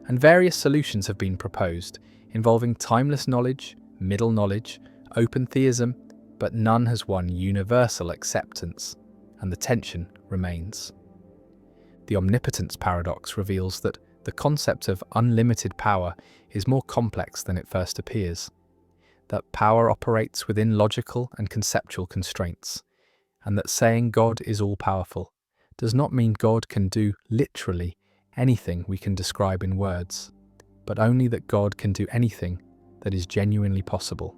And various solutions have been proposed, involving timeless knowledge, middle knowledge, open theism, but none has won universal acceptance, and the tension remains. The omnipotence paradox reveals that the concept of unlimited power is more complex than it first appears, that power operates within logical and conceptual constraints, and that saying God is all-powerful does not mean God can do literally anything we can describe in words, but only that God can do anything that is genuinely possible,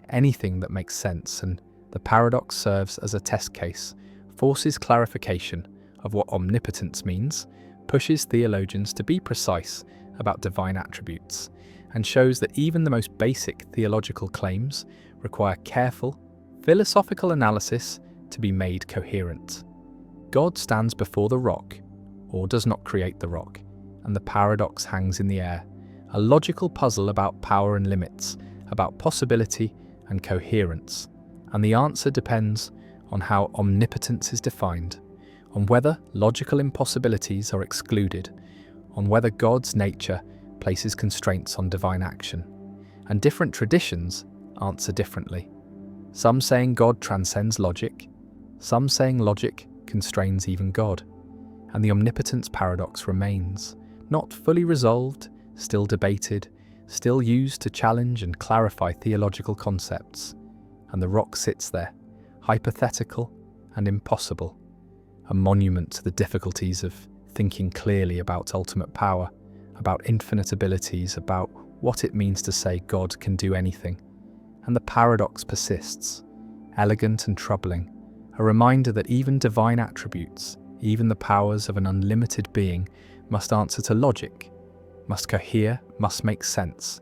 anything that makes sense, and the paradox serves as a test case, forces clarification of what omnipotence means, pushes theologians to be precise about divine attributes, and shows that even the most basic theological claims require careful, philosophical analysis to be made coherent. God stands before the rock, or does not create the rock, and the paradox hangs in the air, a logical puzzle about power and limits, about possibility and coherence. And the answer depends on how omnipotence is defined, on whether logical impossibilities are excluded, on whether God's nature places constraints on divine action. And different traditions answer differently. Some saying God transcends logic, some saying logic constrains even God. And the omnipotence paradox remains, not fully resolved, still debated, still used to challenge and clarify theological concepts. And the rock sits there, hypothetical and impossible, a monument to the difficulties of thinking clearly about ultimate power, about infinite abilities, about what it means to say God can do anything. And the paradox persists, elegant and troubling, a reminder that even divine attributes, even the powers of an unlimited being, must answer to logic, must cohere, must make sense,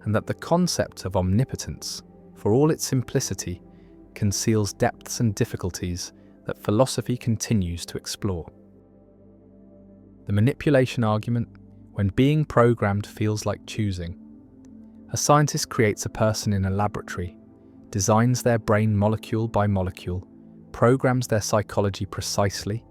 and that the concept of omnipotence, for all its simplicity, conceals depths and difficulties that philosophy continues to explore. The manipulation argument, when being programmed feels like choosing. A scientist creates a person in a laboratory, designs their brain molecule by molecule, programs their psychology precisely,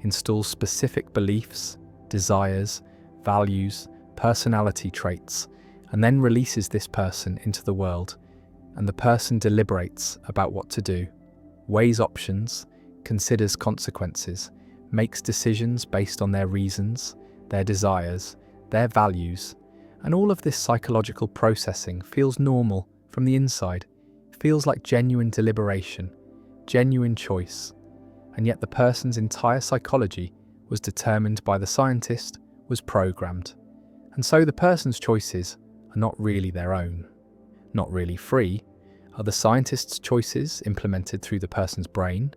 installs specific beliefs, desires, values, personality traits, and then releases this person into the world, and the person deliberates about what to do, weighs options, considers consequences, makes decisions based on their reasons, their desires, their values, and all of this psychological processing feels normal from the inside, feels like genuine deliberation, genuine choice, and yet the person's entire psychology was determined by the scientist, was programmed. And so the person's choices are not really their own, not really free, are the scientist's choices implemented through the person's brain,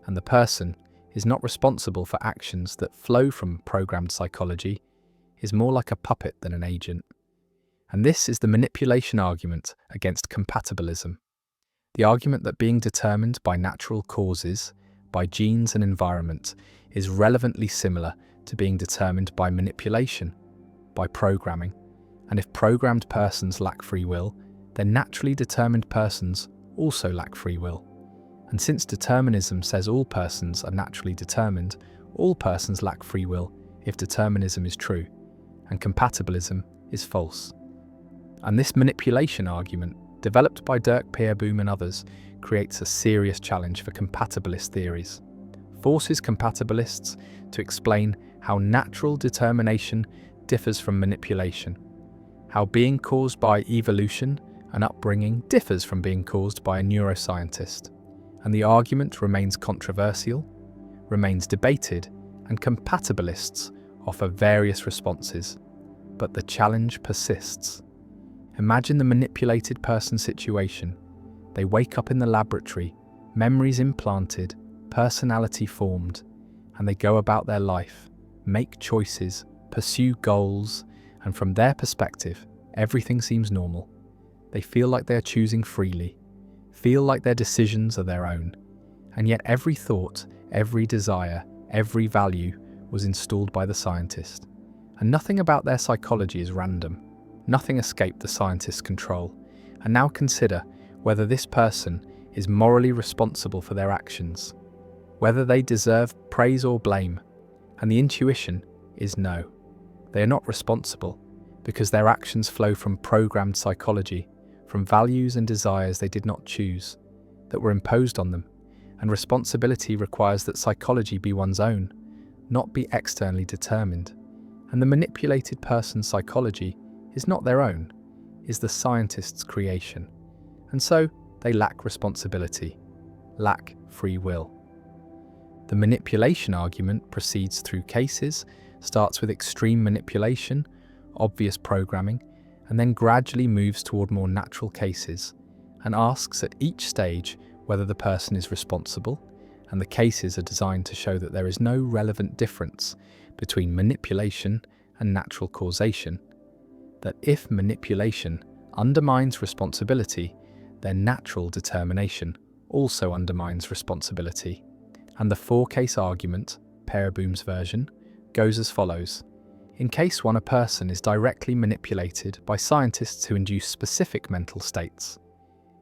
and the person is not responsible for actions that flow from programmed psychology, is more like a puppet than an agent. And this is the manipulation argument against compatibilism. The argument that being determined by natural causes, by genes and environment, is relevantly similar to being determined by manipulation, by programming. And if programmed persons lack free will, then naturally determined persons also lack free will. And since determinism says all persons are naturally determined, all persons lack free will if determinism is true, and compatibilism is false. And this manipulation argument, developed by Dirk Peerboom and others, creates a serious challenge for compatibilist theories, forces compatibilists to explain how natural determination differs from manipulation, how being caused by evolution and upbringing differs from being caused by a neuroscientist. And the argument remains controversial, remains debated, and compatibilists offer various responses, but the challenge persists. Imagine the manipulated person situation. They wake up in the laboratory, memories implanted, personality formed, and they go about their life, make choices, pursue goals, and from their perspective, everything seems normal. They feel like they are choosing freely, feel like their decisions are their own, and yet every thought, every desire, every value was installed by the scientist. And nothing about their psychology is random. Nothing escaped the scientist's control. And now consider whether this person is morally responsible for their actions, whether they deserve praise or blame. And the intuition is no. They are not responsible because their actions flow from programmed psychology, from values and desires they did not choose, that were imposed on them. And responsibility requires that psychology be one's own, not be externally determined. And the manipulated person's psychology is not their own, is the scientist's creation. And so they lack responsibility, lack free will. The manipulation argument proceeds through cases, starts with extreme manipulation, obvious programming, and then gradually moves toward more natural cases, and asks at each stage whether the person is responsible, and the cases are designed to show that there is no relevant difference between manipulation and natural causation, that if manipulation undermines responsibility, then natural determination also undermines responsibility. And the four-case argument, Pereboom's version, goes as follows. In case 1, a person is directly manipulated by scientists who induce specific mental states.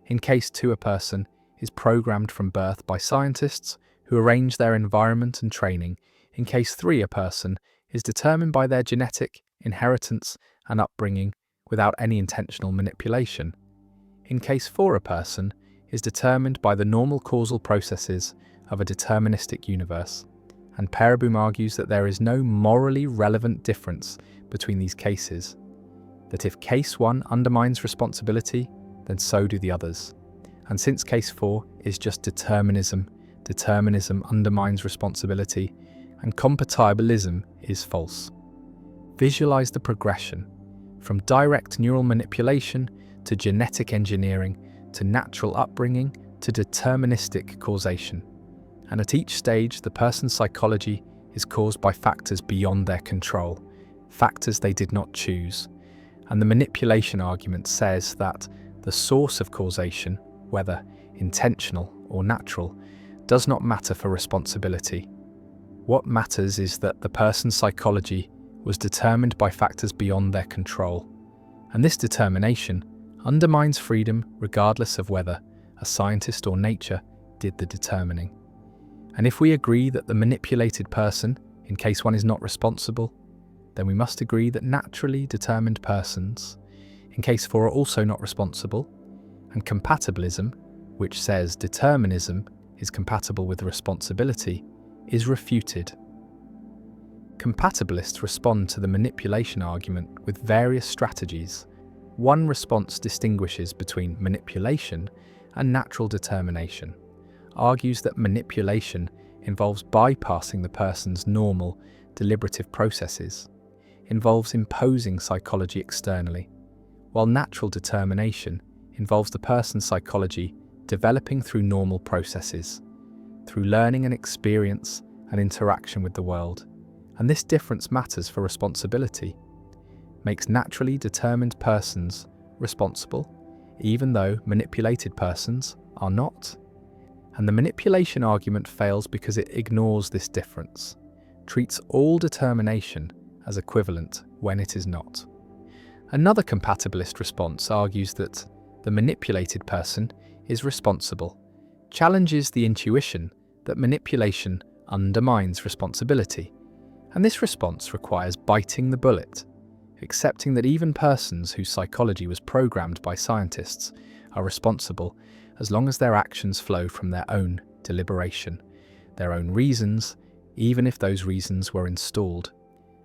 In case 2, a person is programmed from birth by scientists who arrange their environment and training. In case 3, a person is determined by their genetic inheritance and upbringing without any intentional manipulation. In case 4, a person is determined by the normal causal processes of a deterministic universe. And Pereboom argues that there is no morally relevant difference between these cases, that if case 1 undermines responsibility, then so do the others. And since case 4 is just determinism, determinism undermines responsibility, and compatibilism is false. Visualize the progression, from direct neural manipulation to genetic engineering to natural upbringing to deterministic causation. And at each stage, the person's psychology is caused by factors beyond their control, factors they did not choose. And the manipulation argument says that the source of causation, whether intentional or natural, does not matter for responsibility. What matters is that the person's psychology was determined by factors beyond their control. And this determination undermines freedom regardless of whether a scientist or nature did the determining. And if we agree that the manipulated person, in case 1, is not responsible, then we must agree that naturally determined persons, in case 4, are also not responsible, and compatibilism, which says determinism is compatible with responsibility, is refuted. Compatibilists respond to the manipulation argument with various strategies. One response distinguishes between manipulation and natural determination, argues that manipulation involves bypassing the person's normal, deliberative processes, involves imposing psychology externally, while natural determination involves the person's psychology developing through normal processes, through learning and experience and interaction with the world. And this difference matters for responsibility, makes naturally determined persons responsible, even though manipulated persons are not. And the manipulation argument fails because it ignores this difference, treats all determination as equivalent when it is not. Another compatibilist response argues that the manipulated person is responsible, challenges the intuition that manipulation undermines responsibility. And this response requires biting the bullet, accepting that even persons whose psychology was programmed by scientists are responsible as long as their actions flow from their own deliberation, their own reasons, even if those reasons were installed.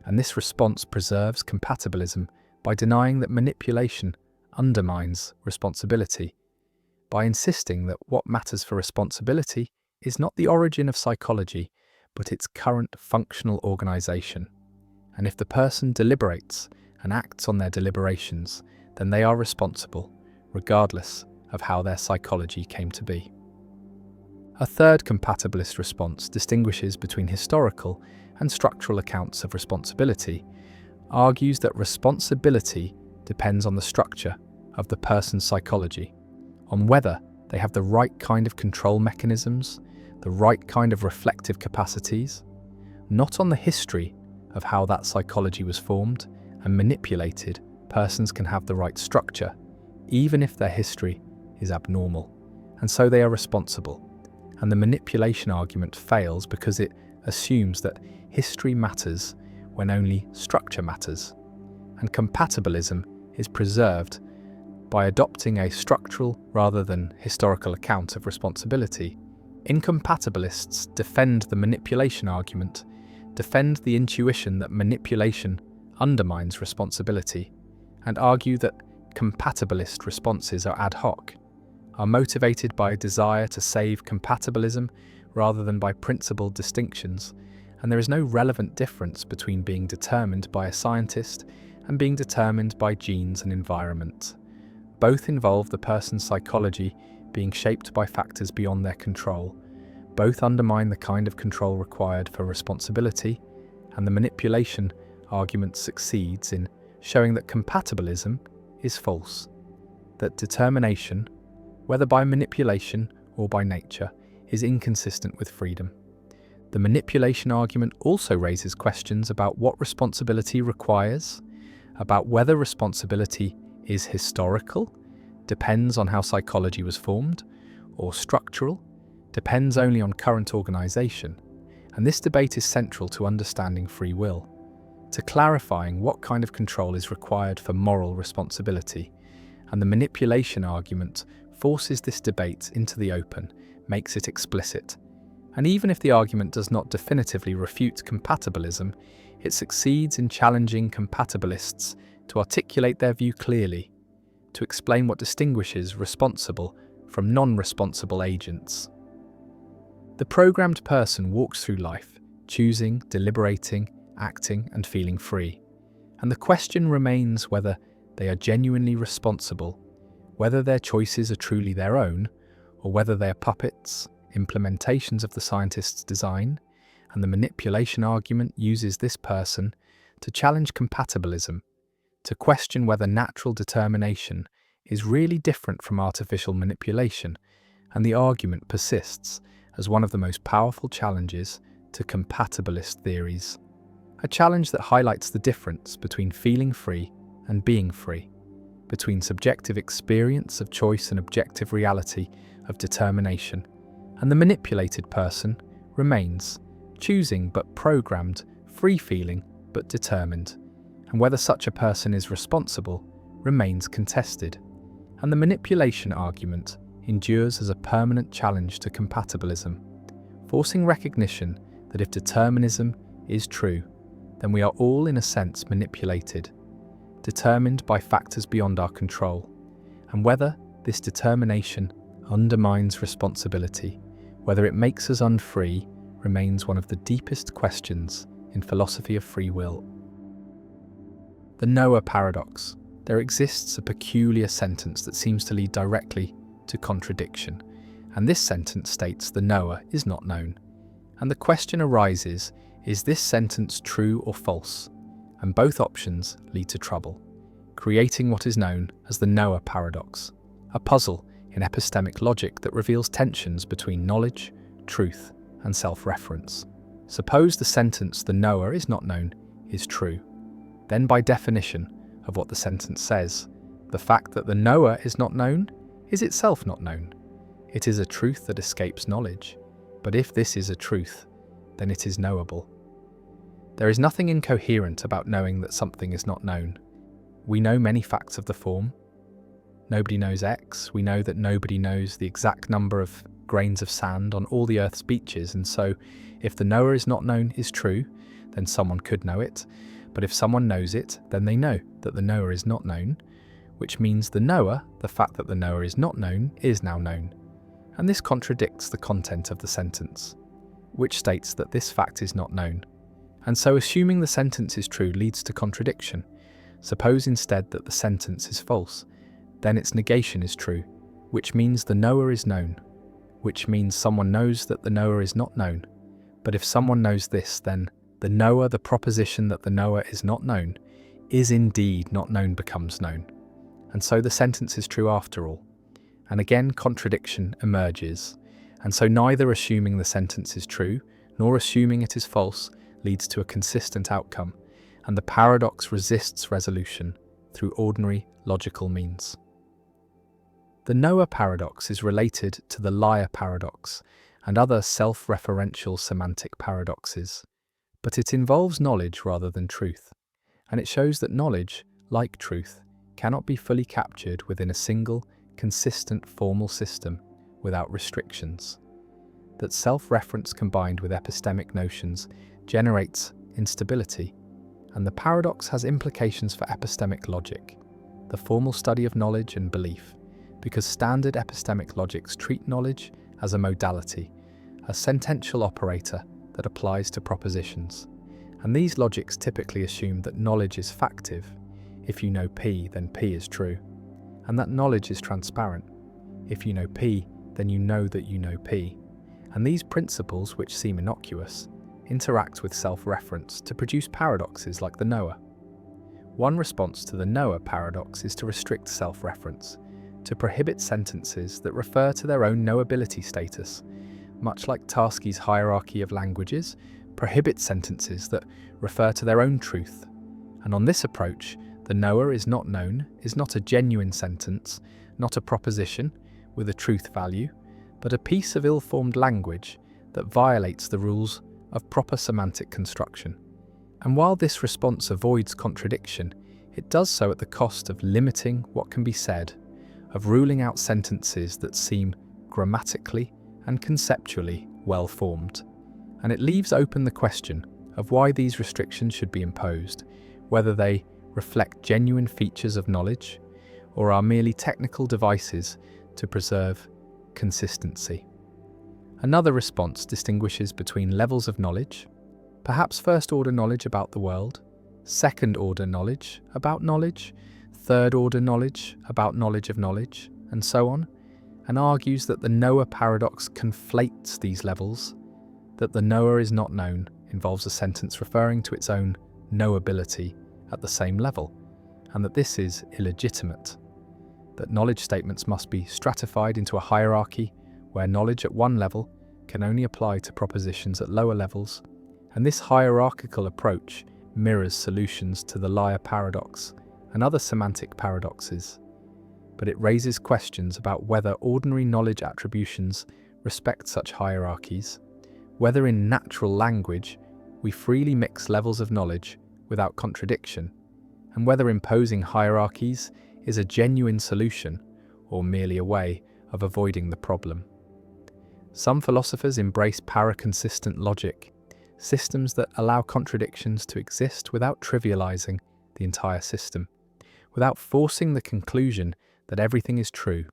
And this response preserves compatibilism by denying that manipulation undermines responsibility, by insisting that what matters for responsibility is not the origin of psychology, but its current functional organization. And if the person deliberates and acts on their deliberations, then they are responsible, regardless of how their psychology came to be. A third compatibilist response distinguishes between historical and structural accounts of responsibility, argues that responsibility depends on the structure of the person's psychology, on whether they have the right kind of control mechanisms, the right kind of reflective capacities, not on the history of how that psychology was formed and manipulated. Persons can have the right structure, even if their history is abnormal, and so they are responsible. And the manipulation argument fails because it assumes that history matters when only structure matters, and compatibilism is preserved by adopting a structural rather than historical account of responsibility. Incompatibilists defend the manipulation argument, defend the intuition that manipulation undermines responsibility, and argue that compatibilist responses are ad hoc, are motivated by a desire to save compatibilism rather than by principled distinctions, and there is no relevant difference between being determined by a scientist and being determined by genes and environment. Both involve the person's psychology being shaped by factors beyond their control. Both undermine the kind of control required for responsibility, and the manipulation argument succeeds in showing that compatibilism is false, that determination, whether by manipulation or by nature, is inconsistent with freedom. The manipulation argument also raises questions about what responsibility requires, about whether responsibility is historical, depends on how psychology was formed, or structural, depends only on current organisation, and this debate is central to understanding free will, to clarifying what kind of control is required for moral responsibility, and the manipulation argument forces this debate into the open, makes it explicit. And even if the argument does not definitively refute compatibilism, it succeeds in challenging compatibilists to articulate their view clearly, to explain what distinguishes responsible from non-responsible agents. The programmed person walks through life, choosing, deliberating, acting, and feeling free. And the question remains whether they are genuinely responsible, whether their choices are truly their own, or whether they are puppets, implementations of the scientist's design, and the manipulation argument uses this person to challenge compatibilism, to question whether natural determination is really different from artificial manipulation, and the argument persists as one of the most powerful challenges to compatibilist theories. A challenge that highlights the difference between feeling free and being free, between subjective experience of choice and objective reality of determination, and the manipulated person remains choosing but programmed, free-feeling but determined, and whether such a person is responsible remains contested, and the manipulation argument endures as a permanent challenge to compatibilism, forcing recognition that if determinism is true, then we are all in a sense manipulated, determined by factors beyond our control, and whether this determination undermines responsibility, whether it makes us unfree, remains one of the deepest questions in philosophy of free will. The Noah paradox. There exists a peculiar sentence that seems to lead directly to contradiction, and this sentence states the knower is not known. And the question arises, is this sentence true or false? And both options lead to trouble, creating what is known as the Noah paradox, a puzzle in epistemic logic that reveals tensions between knowledge, truth, and self-reference. Suppose the sentence the knower is not known is true. Then by definition of what the sentence says, the fact that the knower is not known is itself not known. It is a truth that escapes knowledge. But if this is a truth, then it is knowable. There is nothing incoherent about knowing that something is not known. We know many facts of the form. Nobody knows X. We know that nobody knows the exact number of grains of sand on all the Earth's beaches, and so if the knower is not known is true, then someone could know it. But if someone knows it, then they know that the knower is not known, which means the knower, the fact that the knower is not known, is now known. And this contradicts the content of the sentence, which states that this fact is not known. And so assuming the sentence is true leads to contradiction. Suppose instead that the sentence is false, then its negation is true, which means the knower is known. which means someone knows that the knower is not known. But if someone knows this, then the knower, the proposition that the knower is not known, is indeed not known becomes known. And so the sentence is true after all. And again, contradiction emerges. And so neither assuming the sentence is true, nor assuming it is false, leads to a consistent outcome, and the paradox resists resolution through ordinary logical means. The knower paradox is related to the liar paradox and other self-referential semantic paradoxes, but it involves knowledge rather than truth, and it shows that knowledge, like truth, cannot be fully captured within a single, consistent formal system without restrictions, that self-reference combined with epistemic notions generates instability, and the paradox has implications for epistemic logic, the formal study of knowledge and belief, because standard epistemic logics treat knowledge as a modality, a sentential operator that applies to propositions. And these logics typically assume that knowledge is factive. If you know P, then P is true. And that knowledge is transparent. If you know P, then you know that you know P. And these principles, which seem innocuous, interact with self-reference to produce paradoxes like the knower. One response to the knower paradox is to restrict self-reference, to prohibit sentences that refer to their own knowability status, much like Tarski's hierarchy of languages prohibits sentences that refer to their own truth. And on this approach, the knower is not known is not a genuine sentence, not a proposition with a truth value, but a piece of ill-formed language that violates the rules of proper semantic construction. And while this response avoids contradiction, it does so at the cost of limiting what can be said, of ruling out sentences that seem grammatically and conceptually well-formed. And it leaves open the question of why these restrictions should be imposed, whether they reflect genuine features of knowledge or are merely technical devices to preserve consistency. Another response distinguishes between levels of knowledge, perhaps first-order knowledge about the world, second-order knowledge about knowledge, third-order knowledge about knowledge of knowledge, and so on, and argues that the knower paradox conflates these levels, that the knower is not known involves a sentence referring to its own knowability at the same level, and that this is illegitimate, that knowledge statements must be stratified into a hierarchy where knowledge at one level can only apply to propositions at lower levels, and this hierarchical approach mirrors solutions to the liar paradox and other semantic paradoxes, but it raises questions about whether ordinary knowledge attributions respect such hierarchies, whether in natural language we freely mix levels of knowledge without contradiction, and whether imposing hierarchies is a genuine solution or merely a way of avoiding the problem. Some philosophers embrace paraconsistent logic, systems that allow contradictions to exist without trivializing the entire system, without forcing the conclusion that everything is true.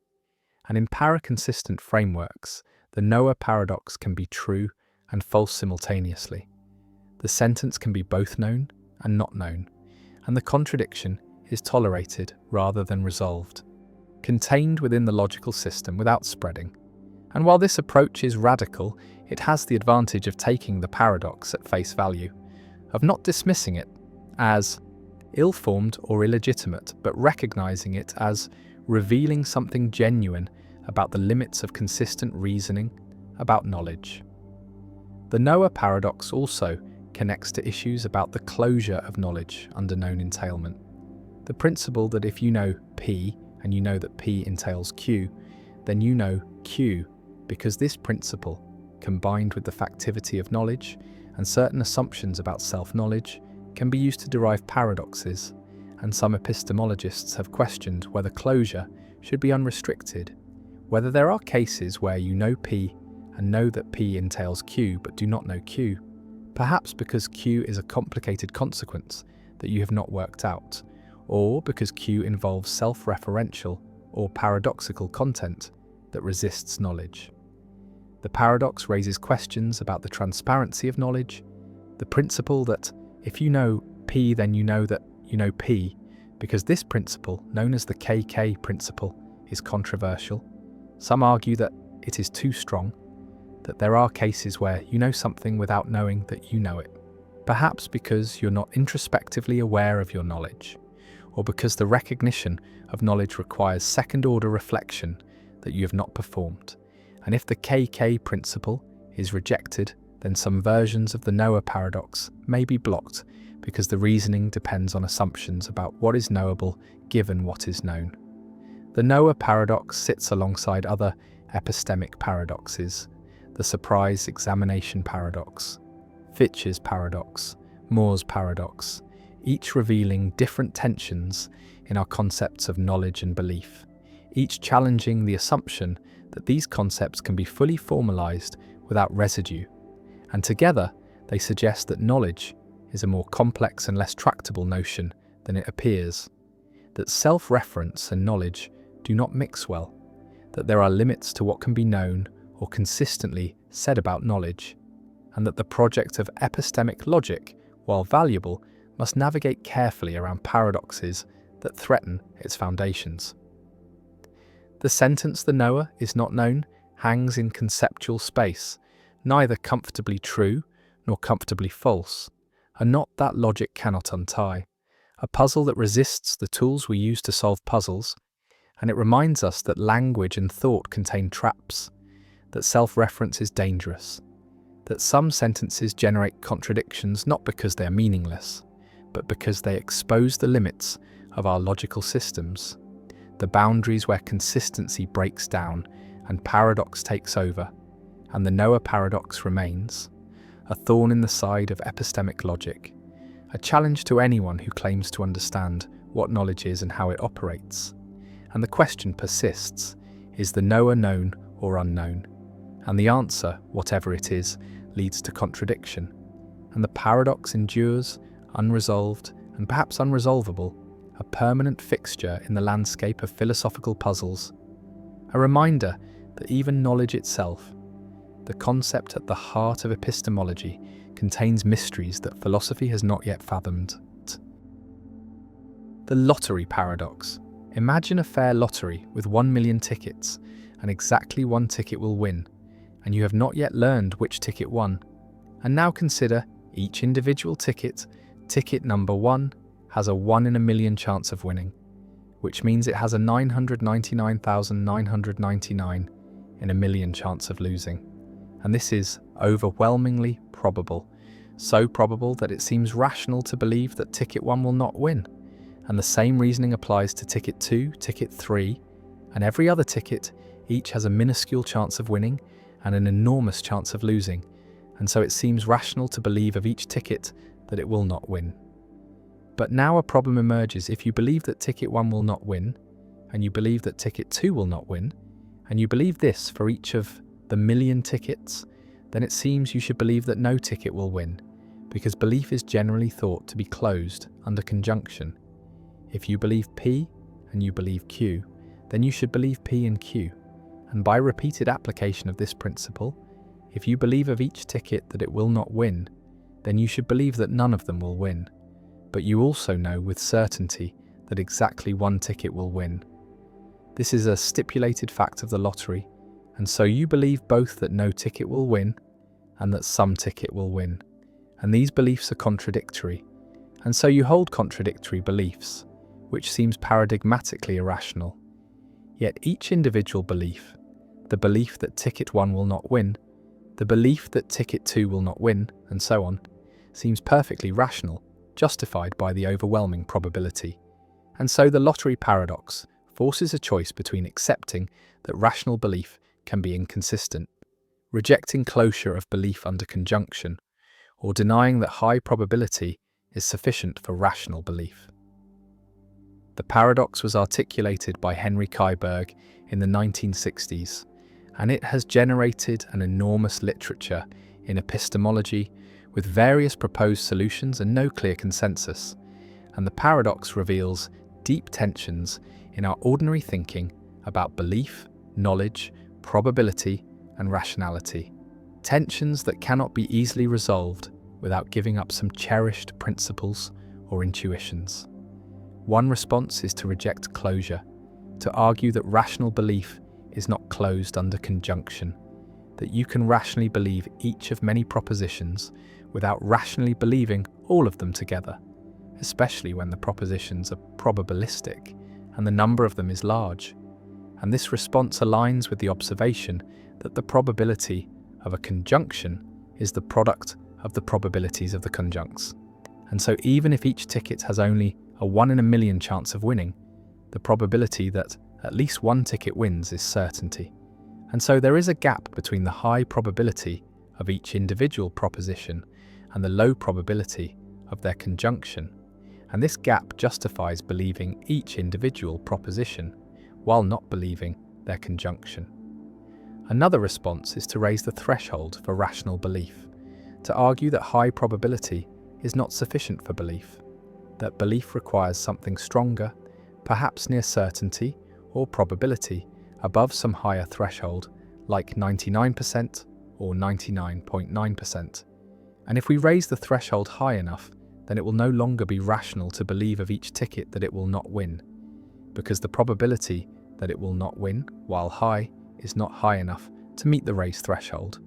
And in paraconsistent frameworks, the knower paradox can be true and false simultaneously. The sentence can be both known and not known, and the contradiction is tolerated rather than resolved, contained within the logical system without spreading. And while this approach is radical, it has the advantage of taking the paradox at face value, of not dismissing it as ill-formed or illegitimate, but recognizing it as revealing something genuine about the limits of consistent reasoning about knowledge. The knower paradox also connects to issues about the closure of knowledge under known entailment. The principle that if you know P and you know that P entails Q, then you know Q, because this principle, combined with the factivity of knowledge and certain assumptions about self-knowledge, can be used to derive paradoxes, and some epistemologists have questioned whether closure should be unrestricted, whether there are cases where you know P and know that P entails Q but do not know Q, perhaps because Q is a complicated consequence that you have not worked out, or because Q involves self-referential or paradoxical content that resists knowledge. The paradox raises questions about the transparency of knowledge, the principle that if you know P, then you know that you know P, because this principle, known as the KK principle, is controversial. Some argue that it is too strong, that there are cases where you know something without knowing that you know it. Perhaps because you're not introspectively aware of your knowledge, or because the recognition of knowledge requires second-order reflection that you have not performed. And if the KK principle is rejected, then some versions of the Noah paradox may be blocked because the reasoning depends on assumptions about what is knowable given what is known. The Noah paradox sits alongside other epistemic paradoxes, the surprise examination paradox, Fitch's paradox, Moore's paradox, each revealing different tensions in our concepts of knowledge and belief, each challenging the assumption that these concepts can be fully formalized without residue, and together they suggest that knowledge is a more complex and less tractable notion than it appears, that self-reference and knowledge do not mix well, that there are limits to what can be known or consistently said about knowledge, and that the project of epistemic logic, while valuable, must navigate carefully around paradoxes that threaten its foundations. The sentence "the knower is not known" hangs in conceptual space, neither comfortably true nor comfortably false, a knot that logic cannot untie, a puzzle that resists the tools we use to solve puzzles, and it reminds us that language and thought contain traps, that self-reference is dangerous, that some sentences generate contradictions not because they are meaningless, but because they expose the limits of our logical systems, the boundaries where consistency breaks down and paradox takes over, and the Noah paradox remains, a thorn in the side of epistemic logic, a challenge to anyone who claims to understand what knowledge is and how it operates. And the question persists, is the knower known or unknown? And the answer, whatever it is, leads to contradiction, and the paradox endures, unresolved and perhaps unresolvable, a permanent fixture in the landscape of philosophical puzzles, a reminder that even knowledge itself, the concept at the heart of epistemology, contains mysteries that philosophy has not yet fathomed. The lottery paradox. Imagine a fair lottery with 1 million tickets, and exactly one ticket will win, and you have not yet learned which ticket won. And now consider each individual ticket. Ticket number 1 has a 1 in a million chance of winning, which means it has a 999,999 in a million chance of losing. And this is overwhelmingly probable, so probable that it seems rational to believe that ticket 1 will not win. And the same reasoning applies to ticket 2, ticket 3, and every other ticket. Each has a minuscule chance of winning and an enormous chance of losing, and so it seems rational to believe of each ticket that it will not win. But now a problem emerges. If you believe that ticket 1 will not win, and you believe that ticket 2 will not win, and you believe this for each of the million tickets, then it seems you should believe that no ticket will win, because belief is generally thought to be closed under conjunction. If you believe P and you believe Q, then you should believe P and Q. And by repeated application of this principle, if you believe of each ticket that it will not win, then you should believe that none of them will win. But you also know with certainty that exactly one ticket will win. This is a stipulated fact of the lottery, and so you believe both that no ticket will win and that some ticket will win. And these beliefs are contradictory, and so you hold contradictory beliefs, which seems paradigmatically irrational. Yet each individual belief, the belief that ticket 1 will not win, the belief that ticket 2 will not win, and so on, seems perfectly rational, justified by the overwhelming probability. And so the lottery paradox forces a choice between accepting that rational belief can be inconsistent, rejecting closure of belief under conjunction, or denying that high probability is sufficient for rational belief. The paradox was articulated by Henry Kaiberg in the 1960s, and it has generated an enormous literature in epistemology with various proposed solutions and no clear consensus. And the paradox reveals deep tensions in our ordinary thinking about belief, knowledge, probability, and rationality. Tensions that cannot be easily resolved without giving up some cherished principles or intuitions. One response is to reject closure, to argue that rational belief is not closed under conjunction, that you can rationally believe each of many propositions without rationally believing all of them together, especially when the propositions are probabilistic and the number of them is large. And this response aligns with the observation that the probability of a conjunction is the product of the probabilities of the conjuncts. And so even if each ticket has only a 1 in a million chance of winning, the probability that at least one ticket wins is certainty. And so there is a gap between the high probability of each individual proposition and the low probability of their conjunction. And this gap justifies believing each individual proposition while not believing their conjunction. Another response is to raise the threshold for rational belief, to argue that high probability is not sufficient for belief, that belief requires something stronger, perhaps near certainty or probability, above some higher threshold, like 99% or 99.9%. And if we raise the threshold high enough, then it will no longer be rational to believe of each ticket that it will not win, because the probability that it will not win, while high, is not high enough to meet the raised threshold.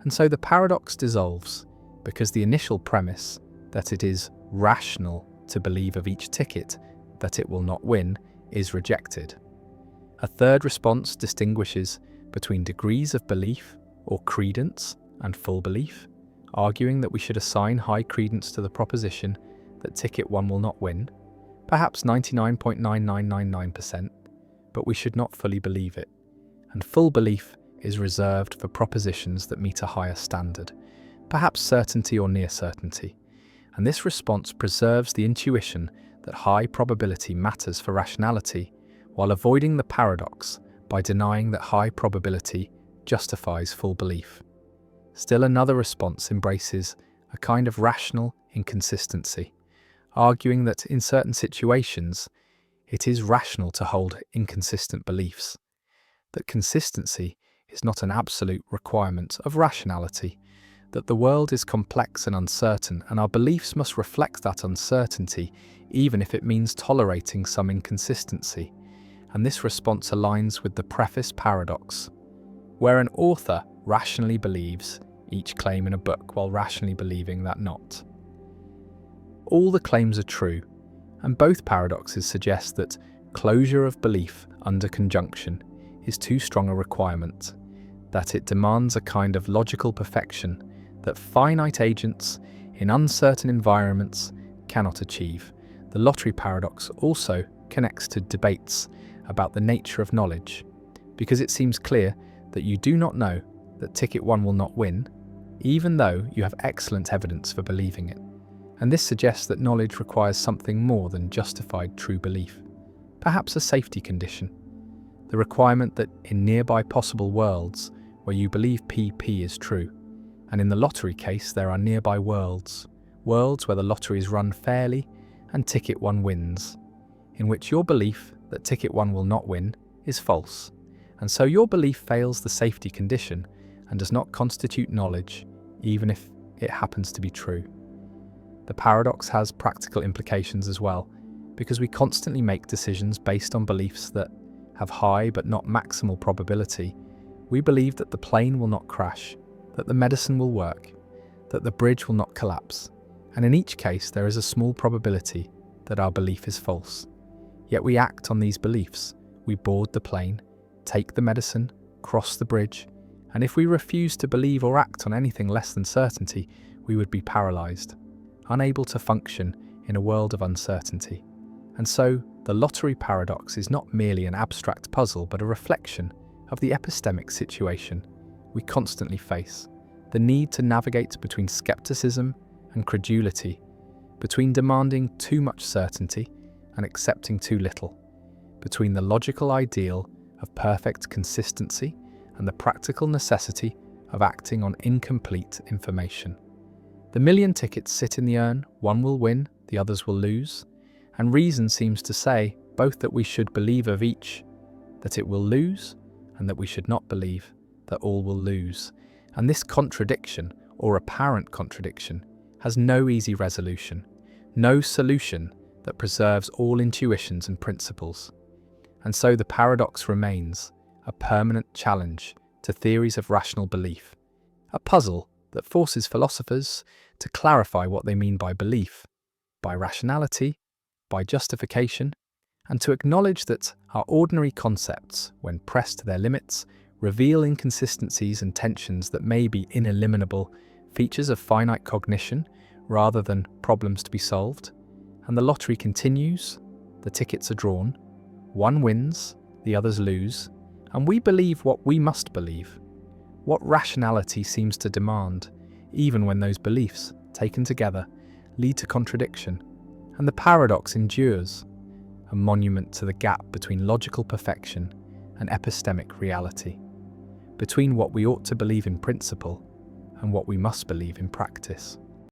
And so the paradox dissolves, because the initial premise that it is rational to believe of each ticket that it will not win is rejected. A third response distinguishes between degrees of belief, or credence, and full belief, arguing that we should assign high credence to the proposition that ticket 1 will not win, perhaps 99.9999%, but we should not fully believe it. And full belief is reserved for propositions that meet a higher standard, perhaps certainty or near certainty. And this response preserves the intuition that high probability matters for rationality, while avoiding the paradox by denying that high probability justifies full belief. Still another response embraces a kind of rational inconsistency, arguing that in certain situations it is rational to hold inconsistent beliefs, that consistency is not an absolute requirement of rationality, that the world is complex and uncertain, and our beliefs must reflect that uncertainty, even if it means tolerating some inconsistency. And this response aligns with the preface paradox, where an author rationally believes each claim in a book while rationally believing that not. All the claims are true, and both paradoxes suggest that closure of belief under conjunction is too strong a requirement, that it demands a kind of logical perfection that finite agents in uncertain environments cannot achieve. The lottery paradox also connects to debates about the nature of knowledge, because it seems clear that you do not know that ticket 1 will not win, even though you have excellent evidence for believing it. And this suggests that knowledge requires something more than justified true belief, perhaps a safety condition, the requirement that in nearby possible worlds where you believe PP is true, and in the lottery case there are nearby worlds where the lottery is run fairly and ticket 1 wins, in which your belief that ticket 1 will not win is false, and so your belief fails the safety condition and does not constitute knowledge, even if it happens to be true. The paradox has practical implications as well, because we constantly make decisions based on beliefs that have high but not maximal probability. We believe that the plane will not crash, that the medicine will work, that the bridge will not collapse, and in each case there is a small probability that our belief is false. Yet we act on these beliefs. We board the plane, take the medicine, cross the bridge, and if we refuse to believe or act on anything less than certainty, we would be paralyzed, unable to function in a world of uncertainty. And so, the lottery paradox is not merely an abstract puzzle, but a reflection of the epistemic situation we constantly face, the need to navigate between skepticism and credulity, between demanding too much certainty and accepting too little, between the logical ideal of perfect consistency and the practical necessity of acting on incomplete information. The million tickets sit in the urn, one will win, the others will lose, and reason seems to say both that we should believe of each that it will lose, and that we should not believe that all will lose. And this contradiction, or apparent contradiction, has no easy resolution, no solution that preserves all intuitions and principles. And so the paradox remains, a permanent challenge to theories of rational belief, a puzzle that forces philosophers to clarify what they mean by belief, by rationality, by justification, and to acknowledge that our ordinary concepts, when pressed to their limits, reveal inconsistencies and tensions that may be ineliminable features of finite cognition rather than problems to be solved. And the lottery continues, the tickets are drawn, one wins, the others lose, and we believe what we must believe, what rationality seems to demand, even when those beliefs, taken together, lead to contradiction. And the paradox endures, a monument to the gap between logical perfection and epistemic reality, between what we ought to believe in principle and what we must believe in practice.